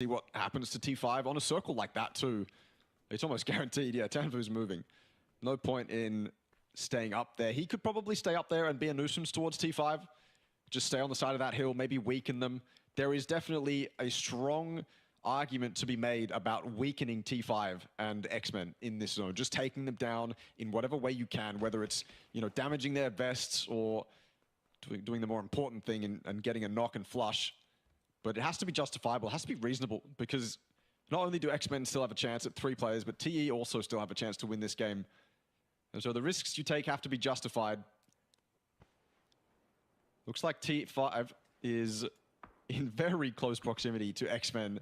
See what happens to T5 on a circle like that too. It's almost guaranteed. Yeah, Tanvu's moving. No point in staying up there. He could probably stay up there and be a nuisance towards T5. Just stay on the side of that hill, maybe weaken them. There is definitely a strong argument to be made about weakening T5 and X-Men in this zone. Just taking them down in whatever way you can, whether it's, you know, damaging their vests or doing the more important thing and getting a knock and flush. But it has to be justifiable. It has to be reasonable, because not only do X-Men still have a chance at 3 players, but TE also still have a chance to win this game. And so the risks you take have to be justified. Looks like T5 is in very close proximity to X-Men.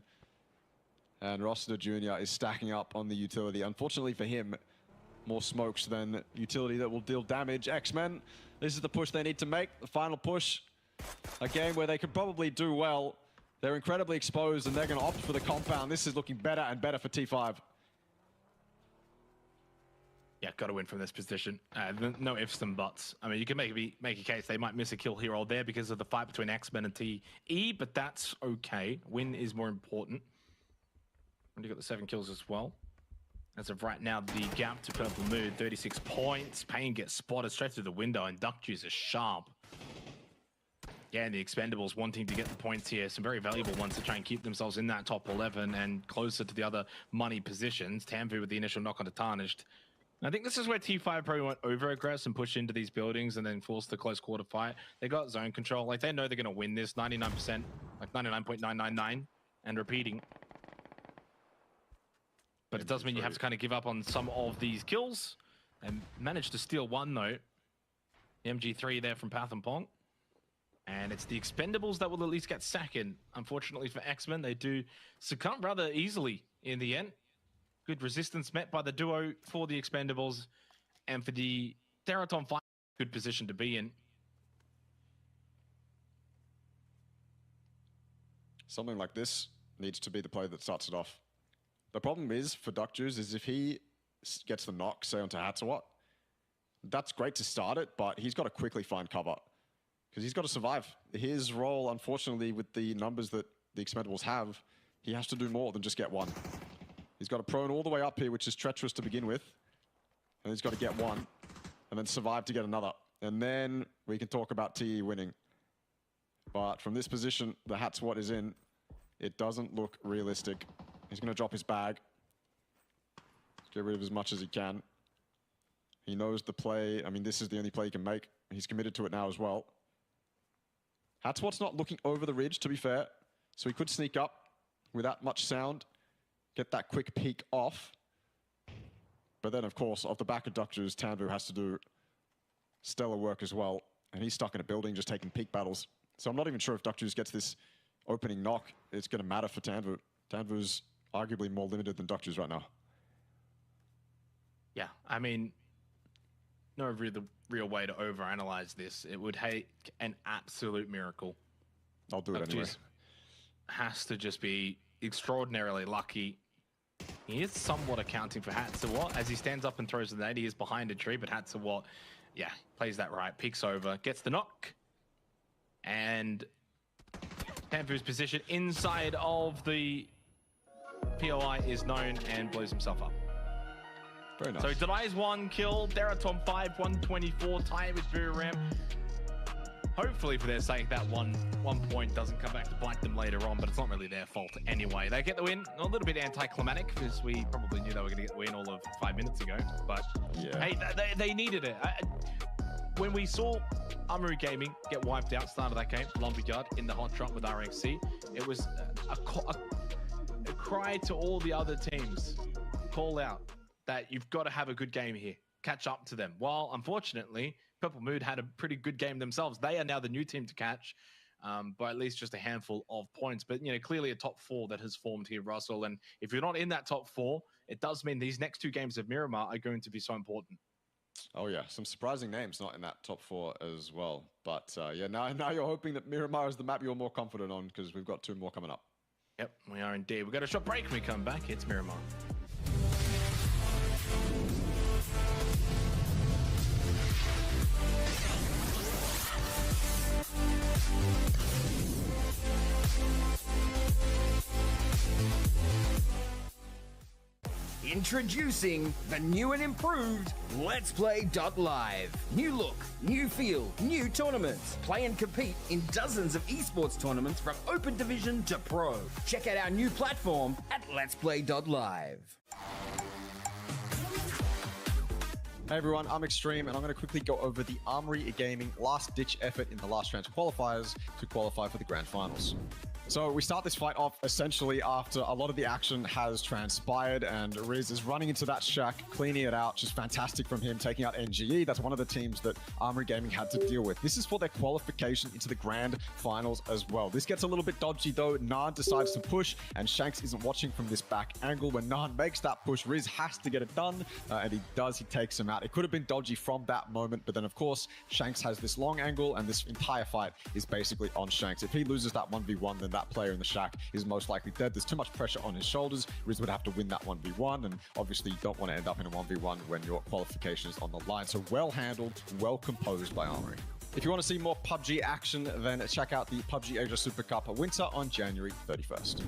And Rossiter Jr. is stacking up on the utility. Unfortunately for him, more smokes than utility that will deal damage. X-Men, this is the push they need to make. The final push. A game where they could probably do well. They're incredibly exposed and they're going to opt for the compound. This is looking better and better for T5. Yeah, got to win from this position. No ifs and buts. I mean, you can make a case they might miss a kill here or there because of the fight between X-Men and TE, but that's okay. Win is more important. And you got the 7 kills as well. As of right now, the gap to Purple Mood, 36 points. Payne gets spotted straight through the window, and Duck Juice is sharp. Yeah, and the Expendables wanting to get the points here. Some very valuable ones to try and keep themselves in that top 11 and closer to the other money positions. Tanvu with the initial knock on to Tarnished. I think this is where T5 probably went over-aggress and push into these buildings and then force the close quarter fight. They got zone control. Like, they know they're going to win this 99%, like 99.999, and repeating. But it does mean you have to kind of give up on some of these kills and manage to steal one, though. MG3 there from Path and Pong. And it's the Expendables that will at least get second. Unfortunately for X-Men, they do succumb rather easily in the end. Good resistance met by the duo for the Expendables. And for the Theraton 5, good position to be in. Something like this needs to be the play that starts it off. The problem is, for Duck Juice, is if he gets the knock, say, onto Hatsawat, that's great to start it, but he's got to quickly find cover. Because he's got to survive. His role, unfortunately, with the numbers that the Expendables have, he has to do more than just get one. He's got to prone all the way up here, which is treacherous to begin with. And he's got to get one, and then survive to get another. And then we can talk about TE winning. But from this position, the Hatsawat is in. It doesn't look realistic. He's going to drop his bag. Get rid of as much as he can. He knows the play. I mean, this is the only play he can make. He's committed to it now as well. Hatsawat's not looking over the ridge, to be fair. So he could sneak up without much sound. Get that quick peek off. But then, of course, off the back of Duck Juice, Tanvu has to do stellar work as well. And he's stuck in a building just taking peek battles. So I'm not even sure if Duck Juice gets this opening knock, it's going to matter for Tanvu. Tanvu's arguably more limited than Duck Juice right now. Yeah, I mean, no real way to overanalyze this. It would take an absolute miracle. I'll do it anyway. Has to just be extraordinarily lucky. He is somewhat accounting for Hatsawat as he stands up and throws the nade. He is behind a tree, but Hatsawat, yeah, plays that right, peeks over, gets the knock, and Tanvu's position inside of the POI is known and blows himself up. Very nice. So denies 1 kill, Theraton 5, 124, tie with Buram. Hopefully for their sake, that one point doesn't come back to bite them later on, but it's not really their fault anyway. They get the win, a little bit anticlimactic because we probably knew they were going to get the win all of 5 minutes ago, but yeah. Hey, they needed it. When we saw Amaru Gaming get wiped out, start of that game, Lumberyard in the hot drop with RXC, it was a cry to all the other teams, call out that you've got to have a good game here, catch up to them. While unfortunately, Purple Mood had a pretty good game themselves. They are now the new team to catch by at least just a handful of points. But, you know, clearly a top 4 that has formed here, Russell. And if you're not in that top 4, it does mean these next 2 games of Miramar are going to be so important. Oh, yeah. Some surprising names not in that top 4 as well. But, yeah, now you're hoping that Miramar is the map you're more confident on because we've got 2 more coming up. Yep, we are indeed. We've got a short break. When we come back, it's Miramar. Introducing the new and improved Let's Play.live. New look, new feel, new tournaments. Play and compete in dozens of esports tournaments from Open Division to Pro. Check out our new platform at Let's Play.live. Hey everyone, I'm Extreme, and I'm going to quickly go over the Armory Gaming last-ditch effort in the last round of qualifiers to qualify for the grand finals. So we start this fight off essentially after a lot of the action has transpired, and Riz is running into that shack, cleaning it out. Just fantastic from him, taking out NGE. That's one of the teams that Armory Gaming had to deal with. This is for their qualification into the grand finals as well. This gets a little bit dodgy though. Naan decides to push, and Shanks isn't watching from this back angle. When Naan makes that push, Riz has to get it done, and he does. He takes him out. It could have been dodgy from that moment, but then of course, Shanks has this long angle, and this entire fight is basically on Shanks. If he loses that 1v1, then that player in the shack is most likely dead. There's too much pressure on his shoulders. Riz would have to win that 1v1, and obviously you don't want to end up in a 1v1 when your qualification is on the line. So well handled, well composed by Armory. If you want to see more PUBG action, then check out the PUBG Asia Super Cup Winter on January 31st.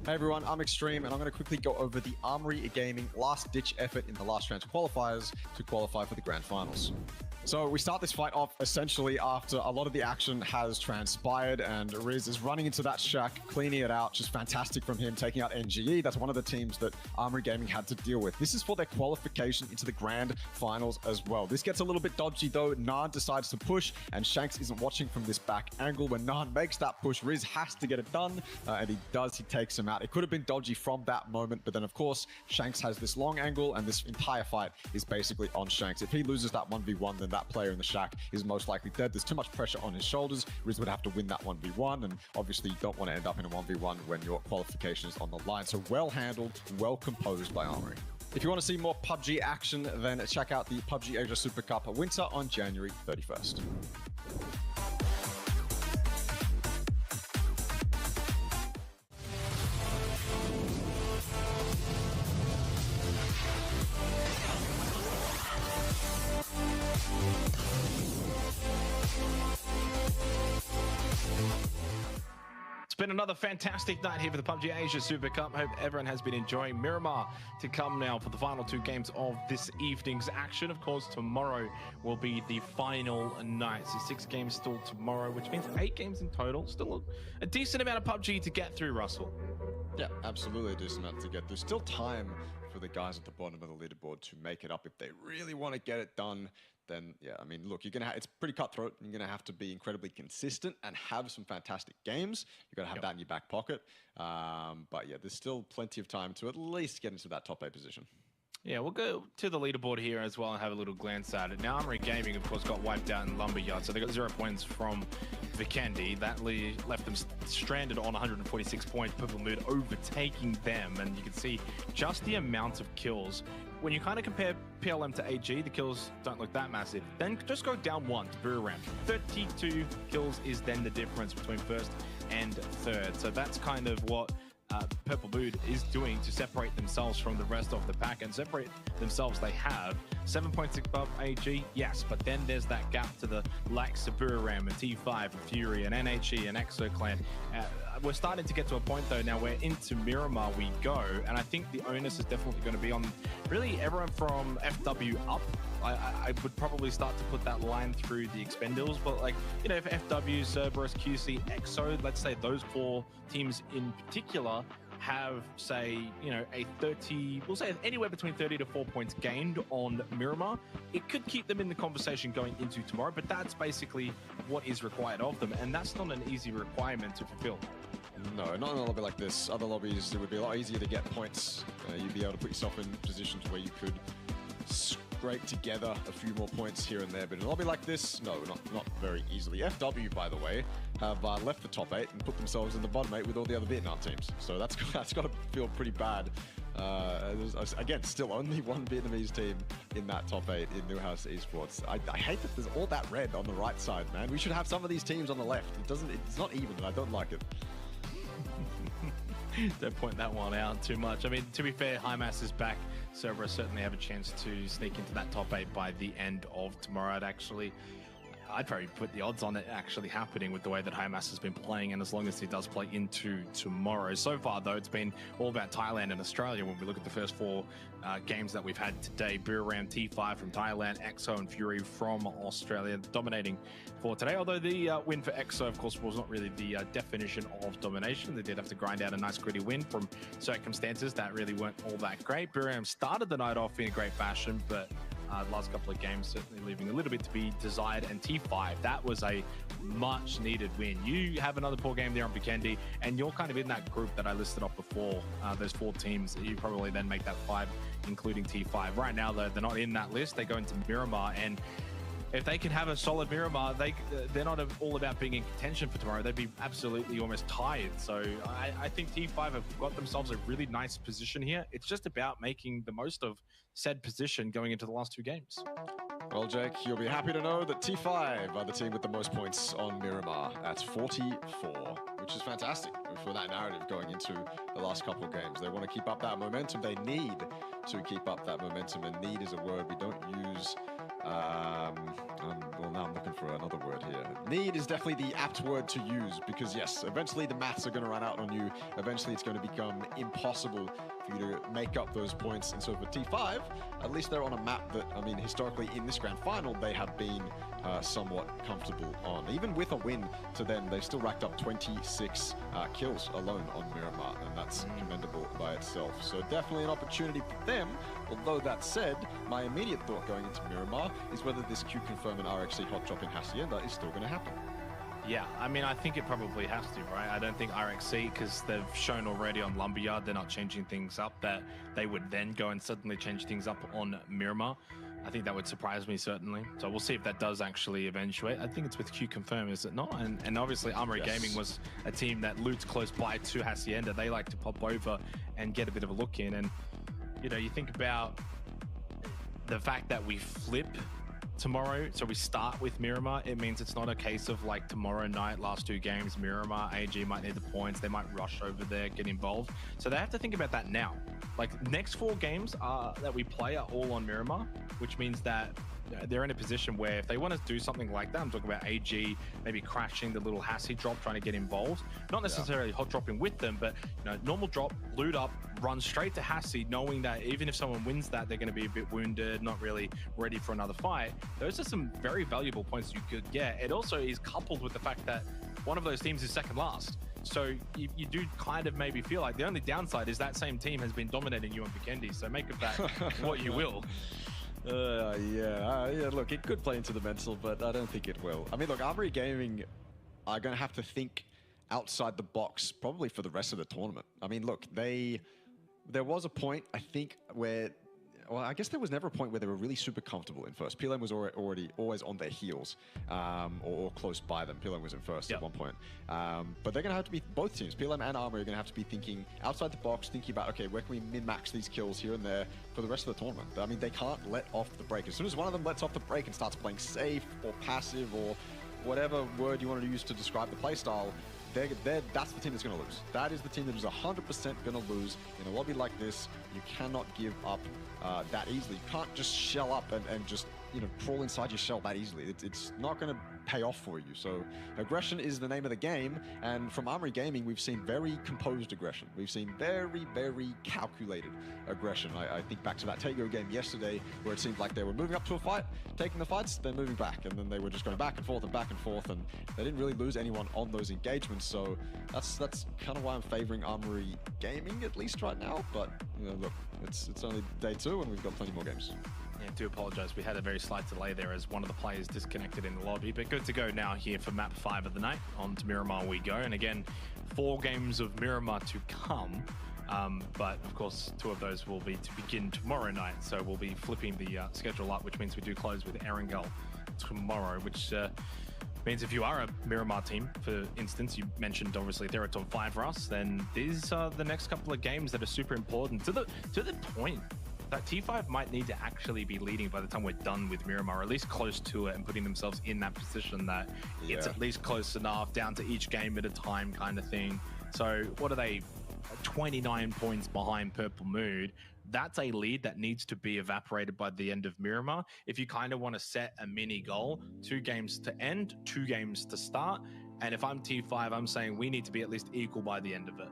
Hey everyone, I'm Extreme, and I'm going to quickly go over the Armory Gaming last-ditch effort in the last round of qualifiers to qualify for the grand finals. So we start this fight off essentially after a lot of the action has transpired, and Riz is running into that shack, cleaning it out. Just fantastic from him, taking out NGE. That's one of the teams that Armory Gaming had to deal with. This is for their qualification into the grand finals as well. This gets a little bit dodgy though. Naan decides to push, and Shanks isn't watching from this back angle. When Naan makes that push, Riz has to get it done, and he does. He takes him out. It could have been dodgy from that moment, but then of course, Shanks has this long angle, and this entire fight is basically on Shanks. If he loses that 1v1, then that player in the shack is most likely dead. There's too much pressure on his shoulders. Riz would have to win that 1v1, and obviously you don't want to end up in a 1v1 when your qualification is on the line. So well handled, well composed by Armory. If you want to see more PUBG action, then check out the PUBG Asia Super Cup Winter on January 31st. It's been another fantastic night here for the PUBG Asia Super Cup. Hope everyone has been enjoying. Miramar to come now for the final two games of this evening's action. Of course, tomorrow will be the final night. So 6 games still tomorrow, which means 8 games in total. Still a decent amount of PUBG to get through, Russell. Yeah, absolutely a decent amount to get. There's still time for the guys at the bottom of the leaderboard to make it up if they really want to get it done. Then yeah, I mean, look, you're gonna it's pretty cutthroat. You're gonna have to be incredibly consistent and have some fantastic games. You gotta have that in your back pocket. But yeah, there's still plenty of time to at least get into that top 8 position. Yeah, we'll go to the leaderboard here as well and have a little glance at it. Now, Armory Gaming, of course, got wiped out in Lumberyard, so they got 0 points from Vikendi. That left them stranded on 146 points. Purple Mood overtaking them, and you can see just the amount of kills. When you kind of compare PLM to AG, the kills don't look that massive. Then just go down 1 to Buriram. 32 kills is then the difference between first and third. So that's kind of what Purple Mood is doing to separate themselves from the rest of the pack and separate themselves. They have 7 points above AG, yes, but then there's that gap to the likes of Buriram and T5 and Fury and NHE and ExoClan. We're starting to get to a point though now where into Miramar we go, and I think the onus is definitely going to be on really everyone from FW up. I would probably start to put that line through the Expendables, but like, you know, if FW, Cerberus, QC, EXO, let's say those 4 teams in particular have, say, you know, a 30, we'll say anywhere between 30 to 4 points gained on Miramar, it could keep them in the conversation going into tomorrow, but that's basically what is required of them, and that's not an easy requirement to fulfill. No, not in a lobby like this. Other lobbies, it would be a lot easier to get points. You'd be able to put yourself in positions where you could scrape together a few more points here and there, but in a lobby like this, no, not very easily. FW, by the way, have left the top 8 and put themselves in the bottom 8 with all the other Vietnam teams. So that's got to feel pretty bad. Again, still only one Vietnamese team in that top 8 in Newhouse Esports. I hate that there's all that red on the right side, man. We should have some of these teams on the left. It's not even, and I don't like it. Don't point that one out too much. I mean, to be fair, Hymas is back. Cerberus certainly have a chance to sneak into that top 8 by the end of tomorrow. I'd probably put the odds on it actually happening with the way that Hymas has been playing, and as long as he does play into tomorrow. So far, though, it's been all about Thailand and Australia. When we look at the first 4 games that we've had today, Buriram, T5 from Thailand, EXO and Fury from Australia dominating for today. Although the win for EXO, of course, was not really the definition of domination. They did have to grind out a nice gritty win from circumstances that really weren't all that great. Buriram started the night off in a great fashion, but the last couple of games certainly leaving a little bit to be desired. And T5, that was a much needed win. You have another poor game there on Vikendi, and you're kind of in that group that I listed off before, those 4 teams. You probably then make that 5, including T5. Right now, though, they're not in that list. They go into Miramar, and if they can have a solid Miramar, they're not all about being in contention for tomorrow. They'd be absolutely almost tired. So I think T5 have got themselves a really nice position here. It's just about making the most of said position going into the last 2 games. Well, Jake, you'll be happy to know that T5 are the team with the most points on Miramar at 44, which is fantastic for that narrative going into the last couple of games. They want to keep up that momentum. They need to keep up that momentum, and need is a word we don't use. Well, now I'm looking for another word here. Need is definitely the apt word to use, because yes, eventually the maths are going to run out on you. Eventually it's going to become impossible for you to make up those points. And so for T5, at least they're on a map that, I mean, historically in this grand final, they have been somewhat comfortable on. Even with a win to them, they've still racked up 26 kills alone on Miramar, and that's commendable by itself. So definitely an opportunity for them. Although that said, my immediate thought going into Miramar is whether this Q confirm and RXC hot drop in Hacienda is still going to happen. Yeah, I mean, I think it probably has to, right? I don't think RXC, because they've shown already on Lumberyard, they're not changing things up, that they would then go and suddenly change things up on Miramar. I think that would surprise me, certainly. So we'll see if that does actually eventuate. I think it's with Q confirm, is it not? And obviously Armory Gaming was a team that looped close by to Hacienda. They like to pop over and get a bit of a look in. And, you know, you think about the fact that we flip tomorrow, so we start with Miramar. It means it's not a case of like tomorrow night, last 2 games, Miramar, AG might need the points, they might rush over there, get involved. So they have to think about that now. Like, next 4 games that we play are all on Miramar, which means that they're in a position where if they want to do something like that, I'm talking about AG maybe crashing the little Hassie drop, trying to get involved, not necessarily hot dropping with them, but you know, normal drop, loot up, run straight to Hassie, knowing that even if someone wins that, they're going to be a bit wounded, not really ready for another fight. Those are some very valuable points you could get. It also is coupled with the fact that one of those teams is second last. So you do kind of maybe feel like the only downside is that same team has been dominating you on Vikendi, so make of that what you will. Yeah, look, it could play into the mental, but I don't think it will. I mean, look, Armory Gaming are going to have to think outside the box probably for the rest of the tournament. I mean, look, there was a point, I think, where... Well, I guess there was never a point where they were really super comfortable in first. PLM was always on their heels, or close by them. PLM was in first at one point. But they're going to have to be, both teams, PLM and Armory, are going to have to be thinking outside the box, thinking about, okay, where can we min-max these kills here and there for the rest of the tournament? I mean, they can't let off the break. As soon as one of them lets off the break and starts playing safe or passive or whatever word you want to use to describe the playstyle, that's the team that's going to lose. That is the team that is 100% going to lose. In a lobby like this, you cannot give up that easily. You can't just shell up and just, you know, crawl inside your shell that easily. It's not going to pay off for you. So aggression is the name of the game. And from Armory Gaming, we've seen very composed aggression. We've seen very, very calculated aggression. I think back to that Tego game yesterday, where it seemed like they were moving up to a fight, taking the fights, then moving back. And then they were just going back and forth and back and forth. And they didn't really lose anyone on those engagements. So that's kind of why I'm favoring Armory Gaming, at least right now. But, you know, look, it's only day 2 and we've got plenty more games. Yeah, I do apologize. We had a very slight delay there as one of the players disconnected in the lobby, but good to go now here for map 5 of the night. On to Miramar we go. And again, 4 games of Miramar to come. But of course, 2 of those will be to begin tomorrow night. So we'll be flipping the schedule up, which means we do close with Erangel tomorrow, which means if you are a Miramar team, for instance, you mentioned obviously they're a top 5 for us, then these are the next couple of games that are super important to the point that T5 might need to actually be leading by the time we're done with Miramar, or at least close to it, and putting themselves in that position that it's at least close enough, down to each game at a time kind of thing. So what are they, 29 points behind Purple Mood? That's a lead that needs to be evaporated by the end of Miramar. If you kind of want to set a mini goal, 2 games to end, 2 games to start. And if I'm T5, I'm saying we need to be at least equal by the end of it.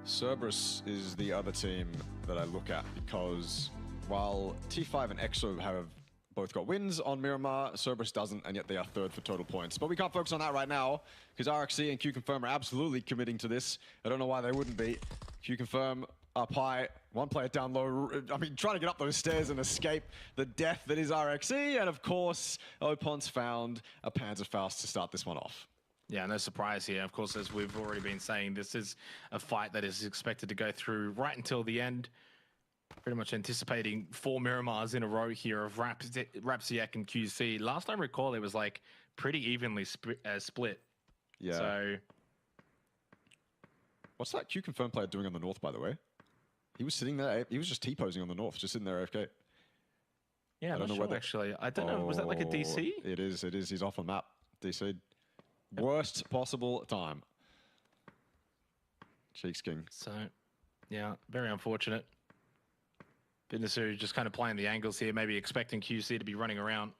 Cerberus is the other team that I look at, because while T5 and EXO have both got wins on Miramar, Cerberus doesn't, and yet they are 3rd for total points. But we can't focus on that right now, because RXC and Q-Confirm are absolutely committing to this. I don't know why they wouldn't be. Q-Confirm up high, 1 player down low. I mean, trying to get up those stairs and escape the death that is RXC. And of course, Opon's found a Panzerfaust to start this one off. Yeah, no surprise here. Of course, as we've already been saying, this is a fight that is expected to go through right until the end. Pretty much anticipating 4 Miramars in a row here of Rapsiak and QC. Last I recall, it was like pretty evenly split. Yeah. So, what's that Q-Confirm player doing on the north, by the way? He was sitting there. He was just T-posing on the north, just sitting there AFK. Yeah, I'm not sure, actually. I don't know. Was that like a DC? It is. It is. He's off on map. DC. Worst possible time. Cheeks King. So, yeah, very unfortunate. Binasu just kind of playing the angles here, maybe expecting QC to be running around.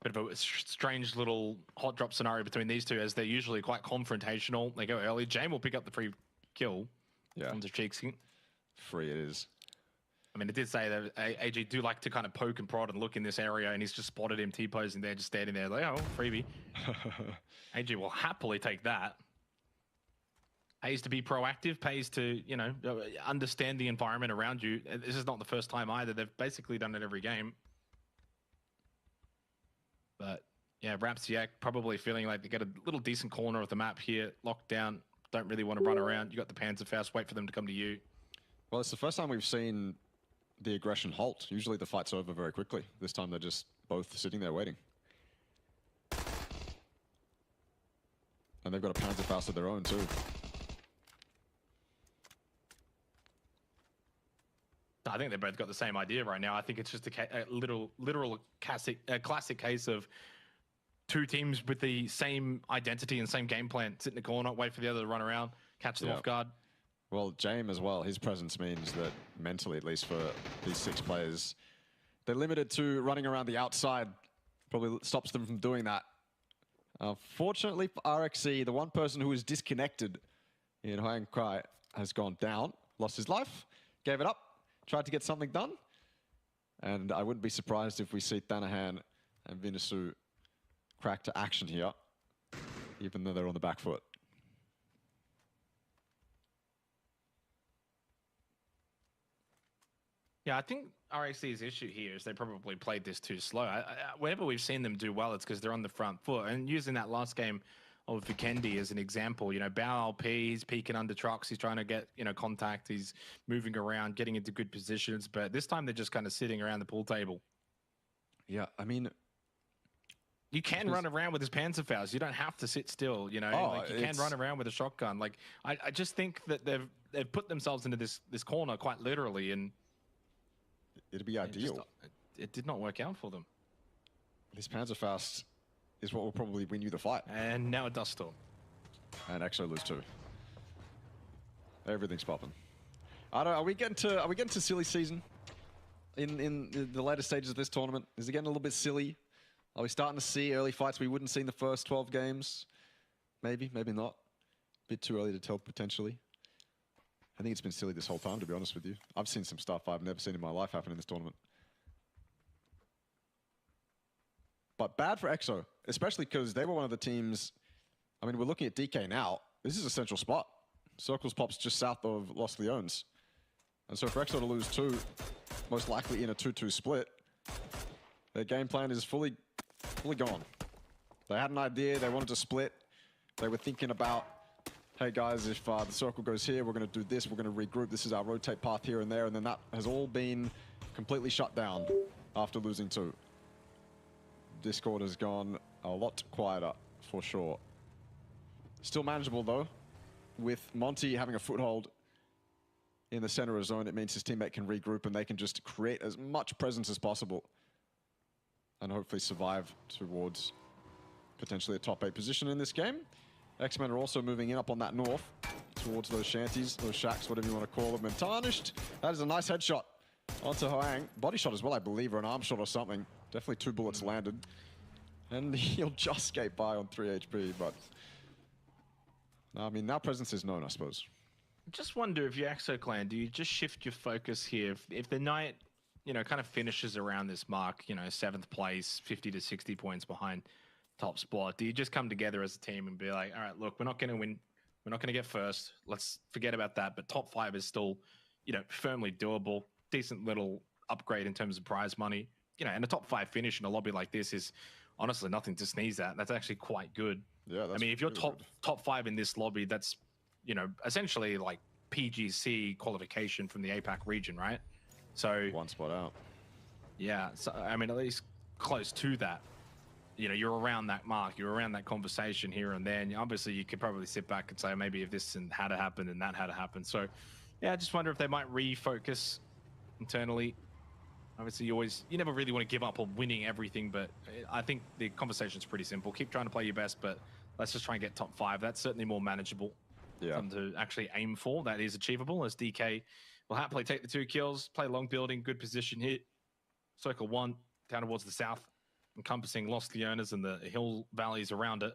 Bit of a strange little hot drop scenario between these two, as they're usually quite confrontational. They go early. Jame will pick up the free kill. Yeah. Onto Cheeks King. Free it is. I mean, it did say that AG do like to kind of poke and prod and look in this area, and he's just spotted him T-posing there, just standing there like, oh, freebie. AG will happily take that. Pays to be proactive, pays to, you know, understand the environment around you. This is not the first time either. They've basically done it every game. But, yeah, Rapsiak probably feeling like they get a little decent corner of the map here, locked down, don't really want to run around. You got the Panzerfaust, wait for them to come to you. Well, it's the first time we've seen the aggression halt. Usually the fight's over very quickly. This time they're just both sitting there waiting. And they've got a Panzerfaust of their own too. I think they've both got the same idea right now. I think it's just a literal classic case of 2 teams with the same identity and same game plan. Sit in the corner, wait for the other to run around, catch them off guard. Well, Jame as well, his presence means that mentally, at least for these 6 players, they're limited to running around the outside. Probably stops them from doing that. Fortunately for RXC, the one person who was disconnected in High and Cry has gone down, lost his life, gave it up, tried to get something done. And I wouldn't be surprised if we see Thanahan and Vinasu crack to action here, even though they're on the back foot. Yeah, I think RXC's issue here is they probably played this too slow. Whenever we've seen them do well, it's because they're on the front foot. And using that last game of Vikendi as an example, you know, Bao LP, he's peeking under trucks, he's trying to get, you know, contact, he's moving around, getting into good positions. But this time they're just kind of sitting around the pool table. Yeah, I mean, you can run around with his Panzerfaust. You don't have to sit still, you know. Like you can run around with a shotgun. Like I just think that they've put themselves into this corner quite literally, and it'd be ideal. It did not work out for them. This Panzerfaust is what will probably win you the fight. And now a dust storm. And Exo lose 2. Everything's popping. I don't. Are we getting to silly season? In the later stages of this tournament, is it getting a little bit silly? Are we starting to see early fights we wouldn't see in the first 12 games? Maybe, maybe not. A bit too early to tell, potentially. I think it's been silly this whole time, to be honest with you. I've seen some stuff I've never seen in my life happen in this tournament. But bad for EXO, especially because they were one of the teams. I mean, we're looking at DK now. This is a central spot. Circles pops just south of Los Leones. And so for EXO to lose 2, most likely in a 2-2 split, their game plan is fully gone. They had an idea, they wanted to split. They were thinking about, hey guys, if the circle goes here, we're going to do this, we're going to regroup, this is our rotate path here and there, and then that has all been completely shut down after losing 2. Discord has gone a lot quieter, for sure. Still manageable though. With Monty having a foothold in the center of zone, it means his teammate can regroup and they can just create as much presence as possible and hopefully survive towards potentially a top 8 position in this game. X-Men are also moving in up on that north towards those shanties, those shacks, whatever you want to call them. And Tarnished, that is a nice headshot onto Hoang. Body shot as well, I believe, or an arm shot or something. Definitely 2 bullets landed. And he'll just skate by on 3 HP, but I mean, now presence is known, I suppose. Just wonder if you're EXO Clan, do you just shift your focus here? If the night, you know, kind of finishes around this mark, you know, 7th place, 50 to 60 points behind top spot, do you just come together as a team and be like, all right, look, we're not going to win. We're not going to get first. Let's forget about that. But top 5 is still, you know, firmly doable. Decent little upgrade in terms of prize money. You know, and a top 5 finish in a lobby like this is honestly nothing to sneeze at. That's actually quite good. Yeah, that's, I mean, if you're really top 5 in this lobby, that's, you know, essentially like PGC qualification from the APAC region, right? So 1 spot out. Yeah, so I mean, at least close to that. You know, you're around that mark, you're around that conversation here and there. And obviously, you could probably sit back and say, maybe if this and had happened and that had happened. So, yeah, I just wonder if they might refocus internally. Obviously, you never really want to give up on winning everything, but I think the conversation's pretty simple. Keep trying to play your best, but let's just try and get top 5. That's certainly more manageable. Yeah. Something to actually aim for. That is achievable, as DK will happily take the 2 kills, play long building, good position hit. Circle 1 down towards the south, encompassing Los Leones and the hill valleys around it.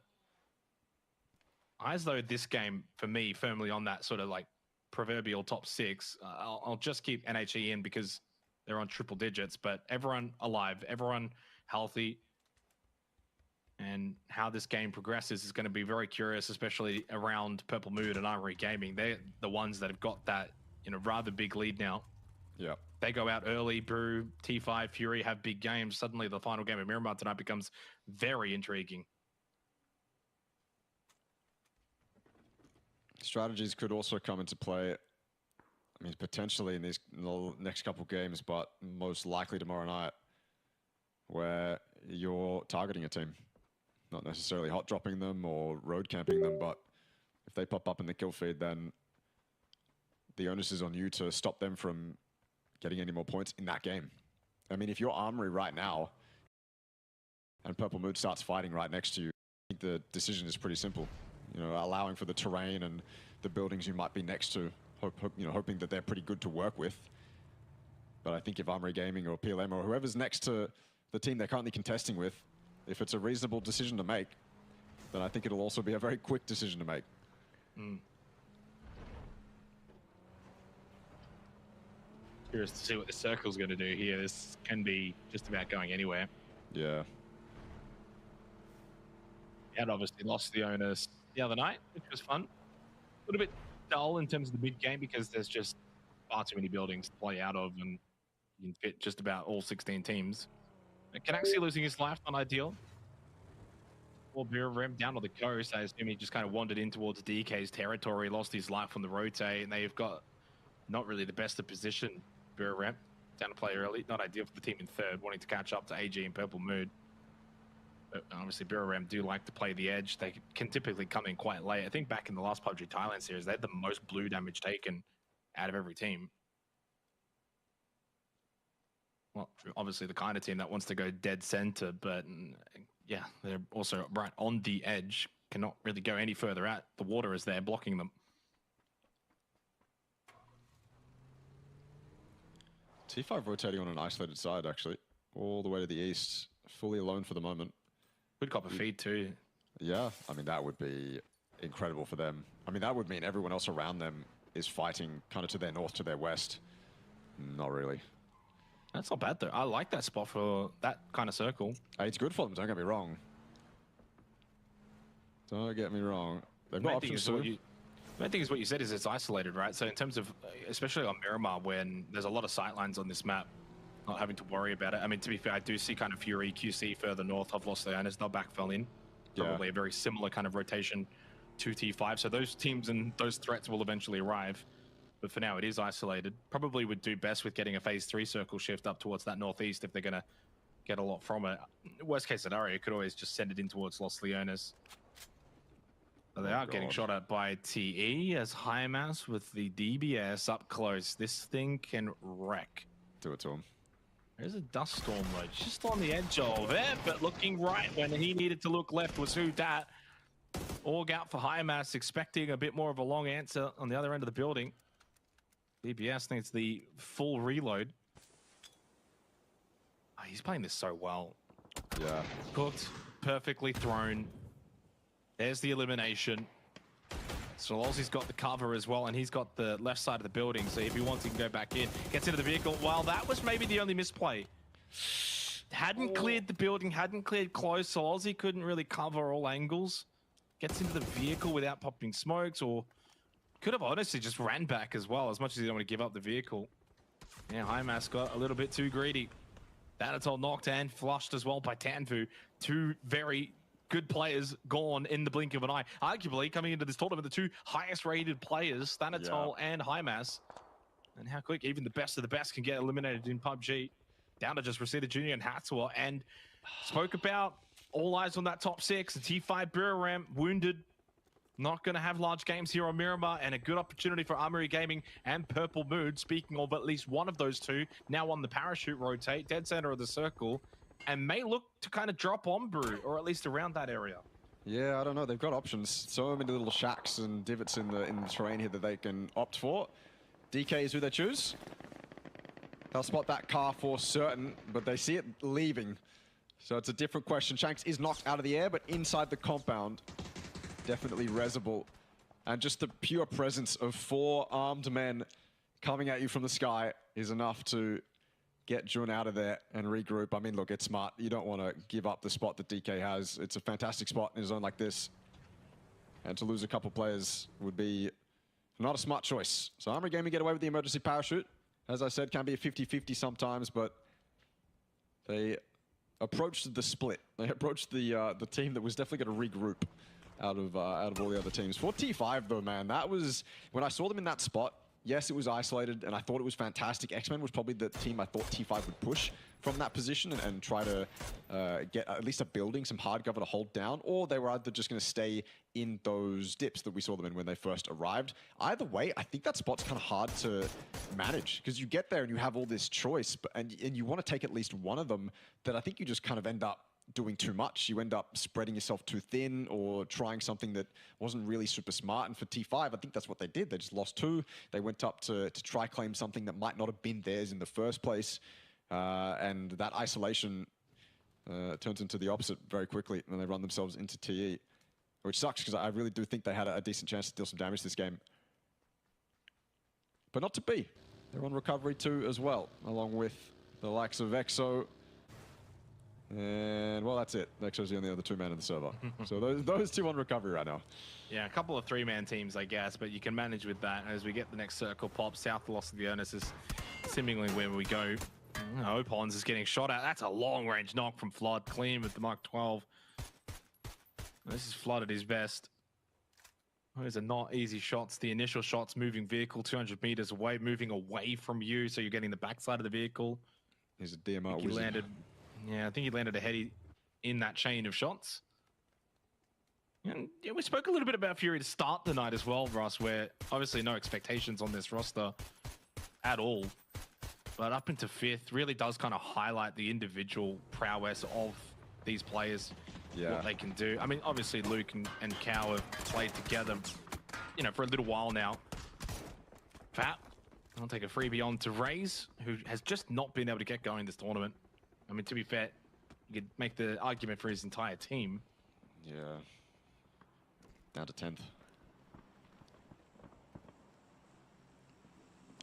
As though this game, for me, firmly on that sort of like proverbial top 6. I'll just keep NHE in because they're on triple digits, but everyone alive, everyone healthy. And how this game progresses is going to be very curious, especially around Purple Mood and Armory Gaming. They're the ones that have got that, you know, rather big lead now. Yeah. They go out early, Brew, T5, Fury have big games. Suddenly the final game of Miramar tonight becomes very intriguing. Strategies could also come into play. I mean, potentially in the next couple games, but most likely tomorrow night, where you're targeting a team. Not necessarily hot dropping them or road camping them, but if they pop up in the kill feed, then the onus is on you to stop them from getting any more points in that game. I mean, if you're Armory right now and Purple Mood starts fighting right next to you, I think the decision is pretty simple. You know, allowing for the terrain and the buildings you might be next to, hoping that they're pretty good to work with. But I think if Armory Gaming or PLM or whoever's next to the team they're currently contesting with, if it's a reasonable decision to make, then I think it'll also be a very quick decision to make. Curious to see what the circle's going to do here. This can be just about going anywhere. Yeah. We had obviously lost the owners the other night, which was fun. A little bit dull in terms of the mid game because there's just far too many buildings to play out of, and you can fit just about all 16 teams. Canaxi losing his life, not ideal. Well, Rim down on the coast. I assume he just kind of wandered in towards DK's territory, lost his life on the rotate, and they've got not really the best of position. Rim down to play early, not ideal for the team in third, wanting to catch up to AG in Purple Mood. But obviously, Ram do like to play the edge. They can typically come in quite late. I think back in the last PUBG Thailand series, they had the most blue damage taken out of every team. Well, obviously the kind of team that wants to go dead center, but yeah, they're also right on the edge. Cannot really go any further out. The water is there blocking them. T5 rotating on an isolated side, actually. All the way to the east. Fully alone for the moment. Good copper feed too. Yeah, I mean, that would be incredible for them. I mean, that would mean everyone else around them is fighting kind of to their north, to their west. Not really. That's not bad though. I like that spot for that kind of circle. It's good for them, don't get me wrong. Don't get me wrong. They've got options too. The main thing is what you said is it's isolated, right? So in terms of, especially on Miramar, when there's a lot of sightlines on this map, not having to worry about it. I mean, to be fair, I do see kind of Fury, QC further north. I've lost the owners. They'll backfill in. Probably a very similar kind of rotation to T5. So those teams and those threats will eventually arrive. But for now, it is isolated. Probably would do best with getting a phase 3 circle shift up towards that northeast if they're going to get a lot from it. Worst case scenario, could always just send it in towards Los Leones. But they are getting shot at by TE as HiMass with the DBS up close. This thing can wreck. Do it to him. There's a dust storm though, just on the edge of it, but looking right when he needed to look left was who dat. Org out for HiMass, expecting a bit more of a long answer on the other end of the building. DBS thinks the full reload. Oh, he's playing this so well. Yeah. Cooked, perfectly thrown. There's the elimination. So Ozzy's got the cover as well, and he's got the left side of the building. So if he wants, he can go back in. Gets into the vehicle. Well, that was maybe the only misplay. Hadn't cleared the building, hadn't cleared close, so Ozzy couldn't really cover all angles. Gets into the vehicle without popping smokes, or could have honestly just ran back as well, as much as he didn't want to give up the vehicle. Yeah, HiMass got a little bit too greedy. That'll knocked and flushed as well by Tanfu. Two very good players gone in the blink of an eye. Arguably, coming into this tournament, the two highest rated players, Thanatol and HiMass. And how quick even the best of the best can get eliminated in PUBG. Down to just Reseda Jr. and Hatsuwa. And spoke about all eyes on that top 6. The T5 Buriram wounded. Not going to have large games here on Miramar, and a good opportunity for Armory Gaming and Purple Mood. Speaking of at least one of those two, now on the parachute rotate, dead center of the circle, and may look to kind of drop on Brew, or at least around that area. Yeah, I don't know. They've got options. So many little shacks and divots in the terrain here that they can opt for. DK is who they choose. They'll spot that car for certain, but they see it leaving. So it's a different question. Shanks is knocked out of the air, but inside the compound. Definitely resable. And just the pure presence of 4 armed men coming at you from the sky is enough to get Jun out of there and regroup. I mean, look, it's smart. You don't want to give up the spot that DK has. It's a fantastic spot in a zone like this. And to lose a couple players would be not a smart choice. So Armory Gaming get away with the emergency parachute. As I said, can be a 50-50 sometimes, but they approached the split. They approached the team that was definitely going to regroup out of all the other teams. For T5 though, man, that was, when I saw them in that spot, yes, it was isolated and I thought it was fantastic. X-Men was probably the team I thought T5 would push from that position and try to get at least a building, some hard cover to hold down, or they were either just going to stay in those dips that we saw them in when they first arrived. Either way, I think that spot's kind of hard to manage because you get there and you have all this choice, and you want to take at least one of them, that I think you just kind of end up doing too much. You end up spreading yourself too thin or trying something that wasn't really super smart. And for T5, I think that's what they did. They just lost 2. They went up to try claim something that might not have been theirs in the first place. And that isolation turns into the opposite very quickly when they run themselves into TE, which sucks because I really do think they had a decent chance to deal some damage this game. But not to be. They're on recovery too as well, along with the likes of EXO. And, well, that's it. EXO's the only other 2 men in the server. So those 2 on recovery right now. Yeah, a couple of 3-man teams, I guess, but you can manage with that. As we get the next circle pop, South Los Leones is seemingly where we go. Opons is getting shot at. That's a long-range knock from Flood. Clean with the Mark 12. This is Flood at his best. Those are not easy shots. The initial shots, moving vehicle 200 meters away, moving away from you, so you're getting the backside of the vehicle. He's a DMR he wizard. landed. Yeah, I think he landed ahead in that chain of shots. And yeah, we spoke a little bit about Fury to start the night as well, Ross, where obviously no expectations on this roster at all. But up into 5th really does kind of highlight the individual prowess of these players, Yeah. what they can do. I mean, obviously Luke and Cow have played together, you know, for a little while now. Fat, I'll take a freebie on to Raze, who has just not been able to get going this tournament. I mean, to be fair, you could make the argument for his entire team. Yeah. Down to 10th.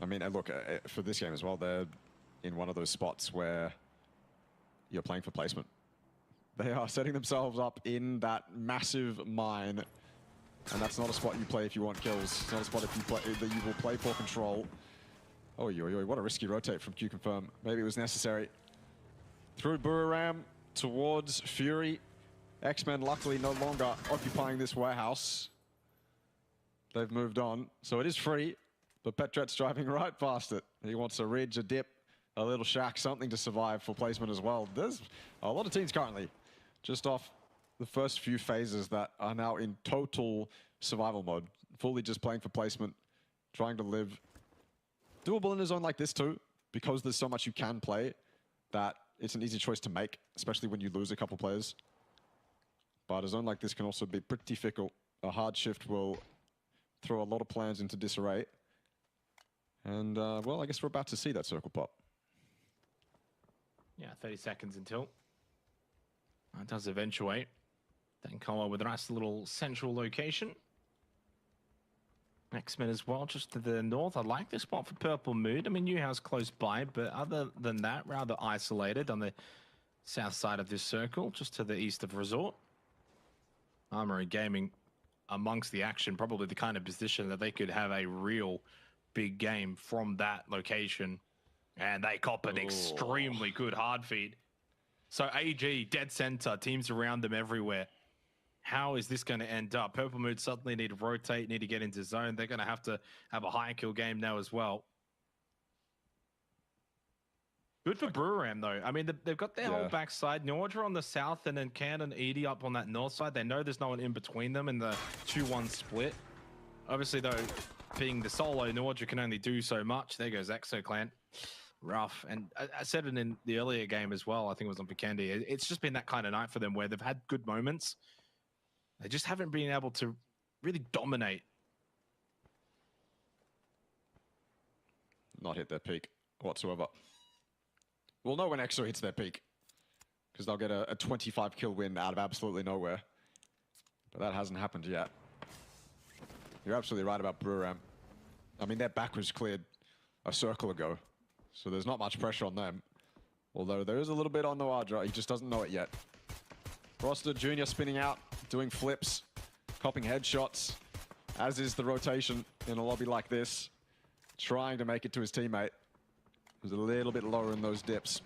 I mean, look, for this game as well, they're in one of those spots where you're playing for placement. They are setting themselves up in that massive mine, and that's not a spot you play if you want kills. It's not a spot if you play, that you will play for control. Oh, what a risky rotate from Q-Confirm. Maybe it was necessary. Through Buriram towards Fury. X-Men luckily no longer occupying this warehouse. They've moved on, so it is free. But Petret's driving right past it. He wants a ridge, a dip, a little shack, something to survive for placement as well. There's a lot of teams currently just off the first few phases that are now in total survival mode. Fully just playing for placement, trying to live. Doable in a zone like this too, because there's so much you can play that it's an easy choice to make, especially when you lose a couple players. But a zone like this can also be pretty fickle. A hard shift will throw a lot of plans into disarray. And, well, I guess we're about to see that circle pop. Yeah, 30 seconds until. It does eventuate. Then Koa with a nice little central location. X-Men as well, just to the north. I like this spot for Purple Mood. I mean, Newhouse close by, but other than that, rather isolated on the south side of this circle, just to the east of Resort. Armory Gaming amongst the action, probably the kind of position that they could have a real big game from that location, and they cop an extremely good hard feed. So AG, dead center, teams around them everywhere. How is this going to end up? Purple Mood suddenly need to rotate, need to get into zone. They're going to have a high kill game now as well. Good for Buriram though. I mean, they've got their whole backside. Nordra on the south, and then Can and Edie up on that north side. They know there's no one in between them in the 2-1 split. Obviously though, being the solo, Nordra can only do so much. There goes ExoClan. Rough. And I said it in the earlier game as well. I think it was on Vikendi. It's just been that kind of night for them where they've had good moments. They just haven't been able to really dominate. Not hit their peak whatsoever. We'll know when EXO hits their peak, because they'll get a 25 kill win out of absolutely nowhere. But that hasn't happened yet. You're absolutely right about Buriram. I mean, their back was cleared a circle ago, so there's not much pressure on them. Although there is a little bit on Noadra, he just doesn't know it yet. Roster Jr. spinning out, doing flips, copping headshots, as is the rotation in a lobby like this, trying to make it to his teammate, who's a little bit lower in those dips.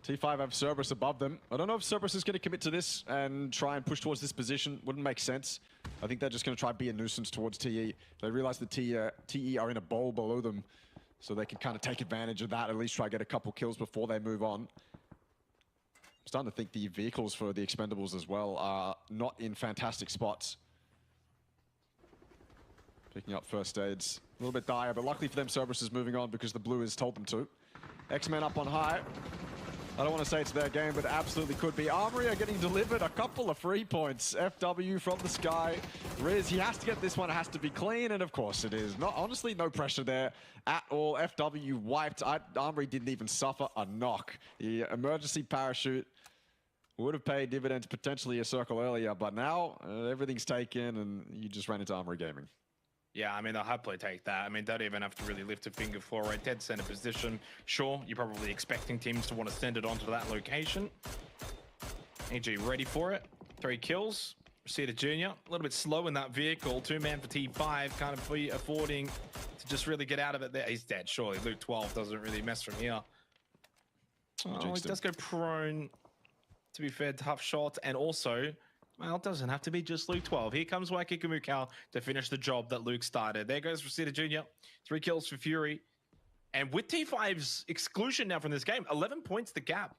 T5 have Cerberus above them. I don't know if Cerberus is going to commit to this and try and push towards this position. Wouldn't make sense. I think they're just going to try and be a nuisance towards TE. They realize that TE are in a bowl below them, so they can kind of take advantage of that, at least try to get a couple kills before they move on. I'm starting to think the vehicles for the Expendables as well are not in fantastic spots. Picking up first aids. A little bit dire, but luckily for them, Cerberus is moving on because the blue has told them to. X-Men up on high. I don't want to say it's their game, but it absolutely could be. Armory are getting delivered a couple of free points. FW from the sky. Riz, he has to get this one. It has to be clean, and of course it is. Honestly, no pressure there at all. FW wiped. Armory didn't even suffer a knock. The emergency parachute would have paid dividends potentially a circle earlier, but now everything's taken, and you just ran into Armory Gaming. Yeah, I mean, they'll happily take that. I mean, don't even have to really lift a finger for it. Dead center position. Sure, you're probably expecting teams to want to send it onto that location. AG ready for it. 3 kills. Rosita Jr. a little bit slow in that vehicle. 2-man for T5, kind of affording to just really get out of it there. He's dead, surely. Luke 12 doesn't really mess from here. Oh, he does go prone. To be fair, tough shot. And also, well, it doesn't have to be just Luke 12. Here comes Wakikumukau to finish the job that Luke started. There goes Rosita Jr. 3 kills for Fury. And with T5's exclusion now from this game, 11 points the gap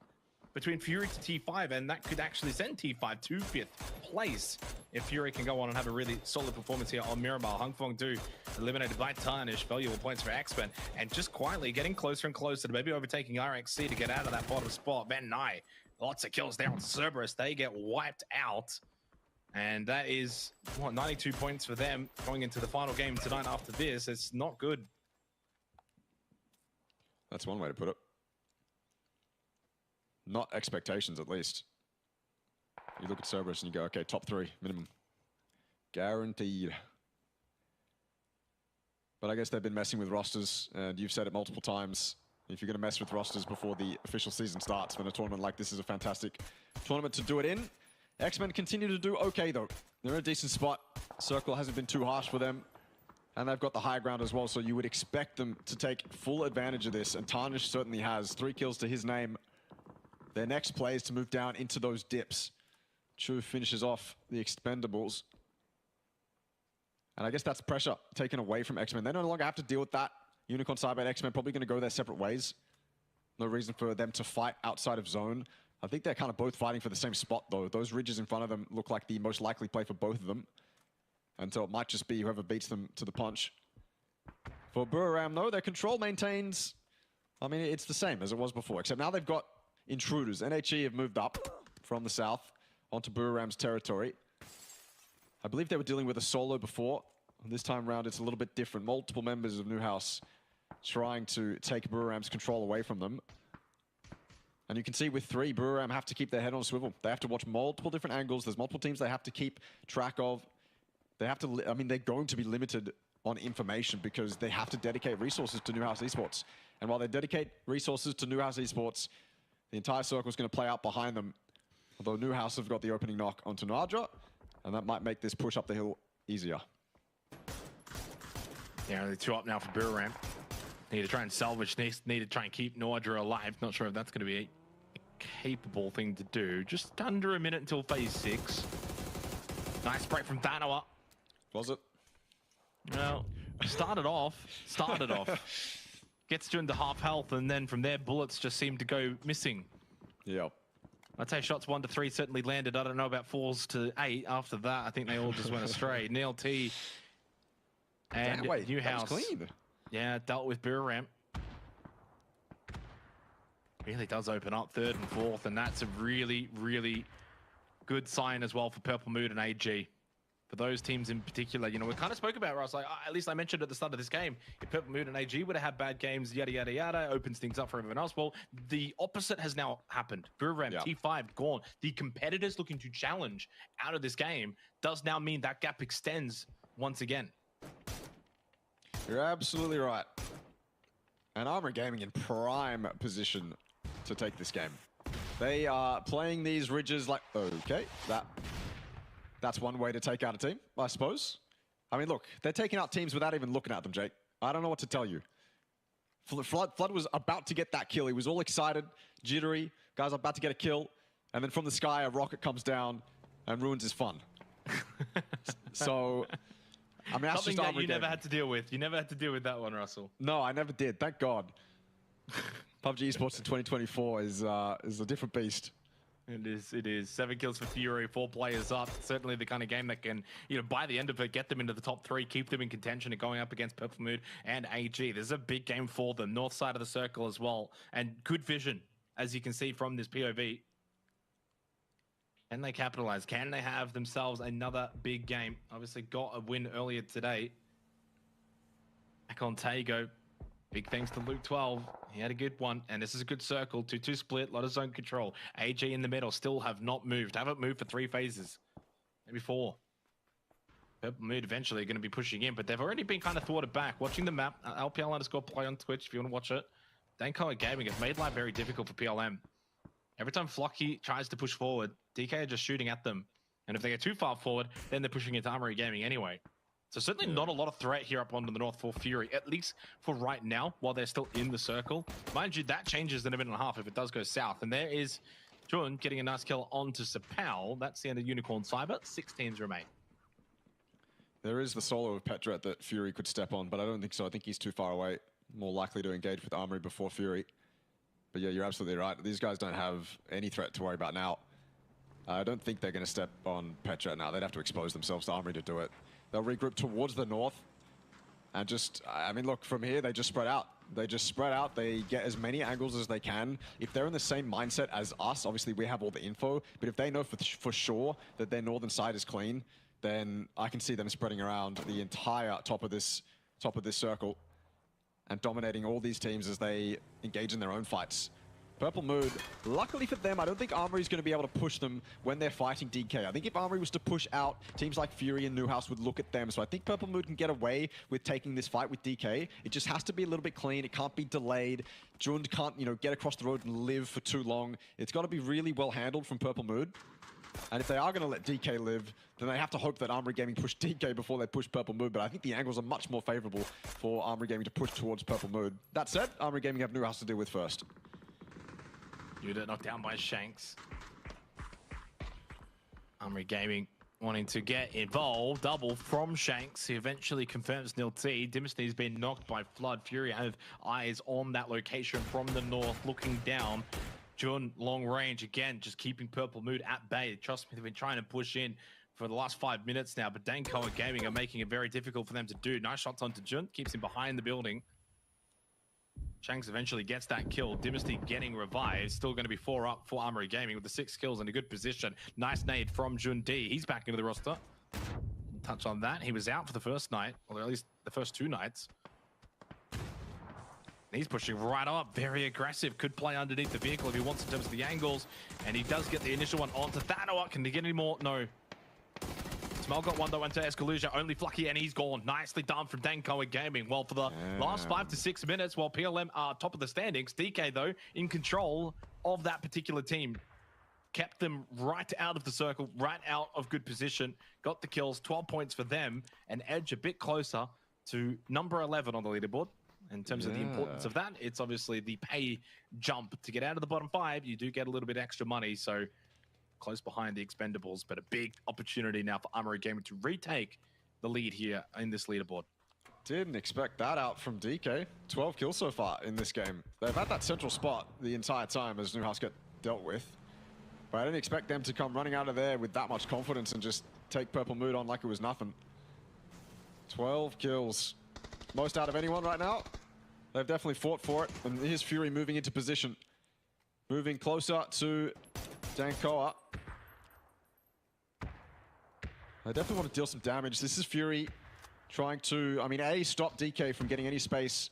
between Fury to T5, and that could actually send T5 to 5th place if Fury can go on and have a really solid performance here on Miramar. Hung Fong Du eliminated by Tarnish. Valuable points for X-Men, and just quietly getting closer and closer to maybe overtaking RXC to get out of that bottom spot. Van Nye Lots of kills there on Cerberus. They get wiped out. And that is, what, 92 points for them going into the final game tonight after this. It's not good. That's one way to put it. Not expectations, at least. You look at Cerberus and you go, okay, top 3, minimum. Guaranteed. But I guess they've been messing with rosters, and you've said it multiple times. If you're going to mess with rosters before the official season starts, then a tournament like this is a fantastic tournament to do it in. X-Men continue to do okay, though. They're in a decent spot. Circle hasn't been too harsh for them. And they've got the high ground as well, so you would expect them to take full advantage of this. And Tarnish certainly has 3 kills to his name. Their next play is to move down into those dips. Chu finishes off the Expendables. And I guess that's pressure taken away from X-Men. They no longer have to deal with that. Unicorn, Cybert, X-Men probably going to go their separate ways. No reason for them to fight outside of zone. I think they're kind of both fighting for the same spot, though. Those ridges in front of them look like the most likely play for both of them. And so it might just be whoever beats them to the punch. For Buriram, though, their control maintains... I mean, it's the same as it was before, except now they've got intruders. NHE have moved up from the south onto Buriram's territory. I believe they were dealing with a solo before. This time around, it's a little bit different. Multiple members of Newhouse trying to take Buriram's control away from them. And you can see with 3, Buriram have to keep their head on a swivel. They have to watch multiple different angles. There's multiple teams they have to keep track of. They have to, I mean, they're going to be limited on information because they have to dedicate resources to Newhouse Esports. And while they dedicate resources to Newhouse Esports, the entire circle is going to play out behind them. Although Newhouse have got the opening knock onto Nadra, and that might make this push up the hill easier. Yeah, they're 2 up now for Buriram. Need to try and salvage this, need to try and keep Nadra alive. Not sure if that's going to be a capable thing to do. Just under a minute until phase 6. Nice break from Danoa. Was it? Well, started off. Gets you into half health, and then from there, bullets just seem to go missing. Yeah. I'd say shots 1 to 3 certainly landed. I don't know about 4s to 8. After that, I think they all just went astray. Neil T and Newhouse. That was clean. Yeah, dealt with Buriram. Really does open up 3rd and 4th, and that's a really, really good sign as well for Purple Mood and AG. For those teams in particular, you know, we kind of spoke about, Ross, like, at least I mentioned at the start of this game, if Purple Mood and AG would have had bad games, yada, yada, yada, opens things up for everyone else. Well, the opposite has now happened. Buriram, T5, gone. The competitors looking to challenge out of this game does now mean that gap extends once again. You're absolutely right. And Armor Gaming in prime position to take this game. They are playing these ridges like, okay, that's one way to take out a team, I suppose. I mean, look, they're taking out teams without even looking at them, Jake. I don't know what to tell you. Flood was about to get that kill. He was all excited, jittery. Guys, I'm about to get a kill. And then from the sky, a rocket comes down and ruins his fun. So, I mean, that's something just that you never had to deal with. You never had to deal with that one, Russell. No, I never did. Thank God. PUBG Esports in 2024 is a different beast. It is. 7 kills for Fury, 4 players up. Certainly the kind of game that can, you know, by the end of it, get them into the top 3, keep them in contention and going up against Purple Mood and AG. There's a big game for them, north side of the circle as well. And good vision, as you can see from this POV. Can they capitalize? Can they have themselves another big game? Obviously got a win earlier today. Back on Tago. Big thanks to Luke 12. He had a good one, and this is a good circle. 2-2 split, a lot of zone control. AG in the middle still have not moved. Haven't moved for 3 phases. Maybe 4. Purple Mood eventually going to be pushing in, but they've already been kind of thwarted back. Watching the map, LPL_play on Twitch if you want to watch it. Danko Gaming have made life very difficult for PLM. Every time Flocky tries to push forward, DK are just shooting at them. And if they get too far forward, then they're pushing into Armory Gaming anyway. So certainly not a lot of threat here up onto the north for Fury, at least for right now, while they're still in the circle. Mind you, that changes in a minute and a half if it does go south. And there is Jun getting a nice kill onto Sapal. That's the end of Unicorn Cyber. 6 teams remain. There is the solo of Petret that Fury could step on, but I don't think so. I think he's too far away. More likely to engage with Armory before Fury. But yeah, you're absolutely right. These guys don't have any threat to worry about now. I don't think they're going to step on Petret now. They'd have to expose themselves to Armory to do it. They'll regroup towards the north. And just, I mean, look, from here, they just spread out. They just spread out. They get as many angles as they can. If they're in the same mindset as us, obviously we have all the info, but if they know for sure that their northern side is clean, then I can see them spreading around the entire top of this circle and dominating all these teams as they engage in their own fights. Purple Mood, luckily for them, I don't think Armory is going to be able to push them when they're fighting DK. I think if Armory was to push out, teams like Fury and Newhouse would look at them. So I think Purple Mood can get away with taking this fight with DK. It just has to be a little bit clean. It can't be delayed. Jund can't, get across the road and live for too long. It's got to be really well handled from Purple Mood. And if they are going to let DK live, then they have to hope that Armory Gaming push DK before they push Purple Mood. But I think the angles are much more favorable for Armory Gaming to push towards Purple Mood. That said, Armory Gaming have Newhouse to deal with first. Yuta knocked down by Shanks. Armory Gaming wanting to get involved. Double from Shanks. He eventually confirms nil T. Dimmesty's been knocked by Flood. Fury have eyes on that location from the north, looking down. Jun, long range, again, just keeping Purple Mood at bay. Trust me, they've been trying to push in for the last 5 minutes now, but Dankoa Gaming are making it very difficult for them to do. Nice shots onto Jun, keeps him behind the building. Shanks eventually gets that kill. Dimesty getting revived. Still going to be 4 up for Armory Gaming with the 6 kills in a good position. Nice nade from Jun D. He's back into the roster. Touch on that. He was out for the first night, or at least the first 2 nights. He's pushing right up, very aggressive. Could play underneath the vehicle if he wants in terms of the angles. And he does get the initial one onto Thanoa. Can he get any more? No. Smell got one though into Escalusia, only Flucky, and he's gone. Nicely done from Dankoa Gaming. Well, for the last 5 to 6 minutes, while PLM are top of the standings, DK though in control of that particular team. Kept them right out of the circle, right out of good position. Got the kills, 12 points for them, and edge a bit closer to number 11 on the leaderboard. In terms of the importance of that, it's obviously the pay jump. To get out of the bottom 5, you do get a little bit extra money, so close behind the Expendables, but a big opportunity now for Armory Gaming to retake the lead here in this leaderboard. Didn't expect that out from DK. 12 kills so far in this game. They've had that central spot the entire time as Newhouse get dealt with, but I didn't expect them to come running out of there with that much confidence and just take Purple Mood on like it was nothing. 12 kills. Most out of anyone right now. They've definitely fought for it. And here's Fury moving into position. Moving closer to Dankoa. They definitely want to deal some damage. This is Fury trying to, A, stop DK from getting any space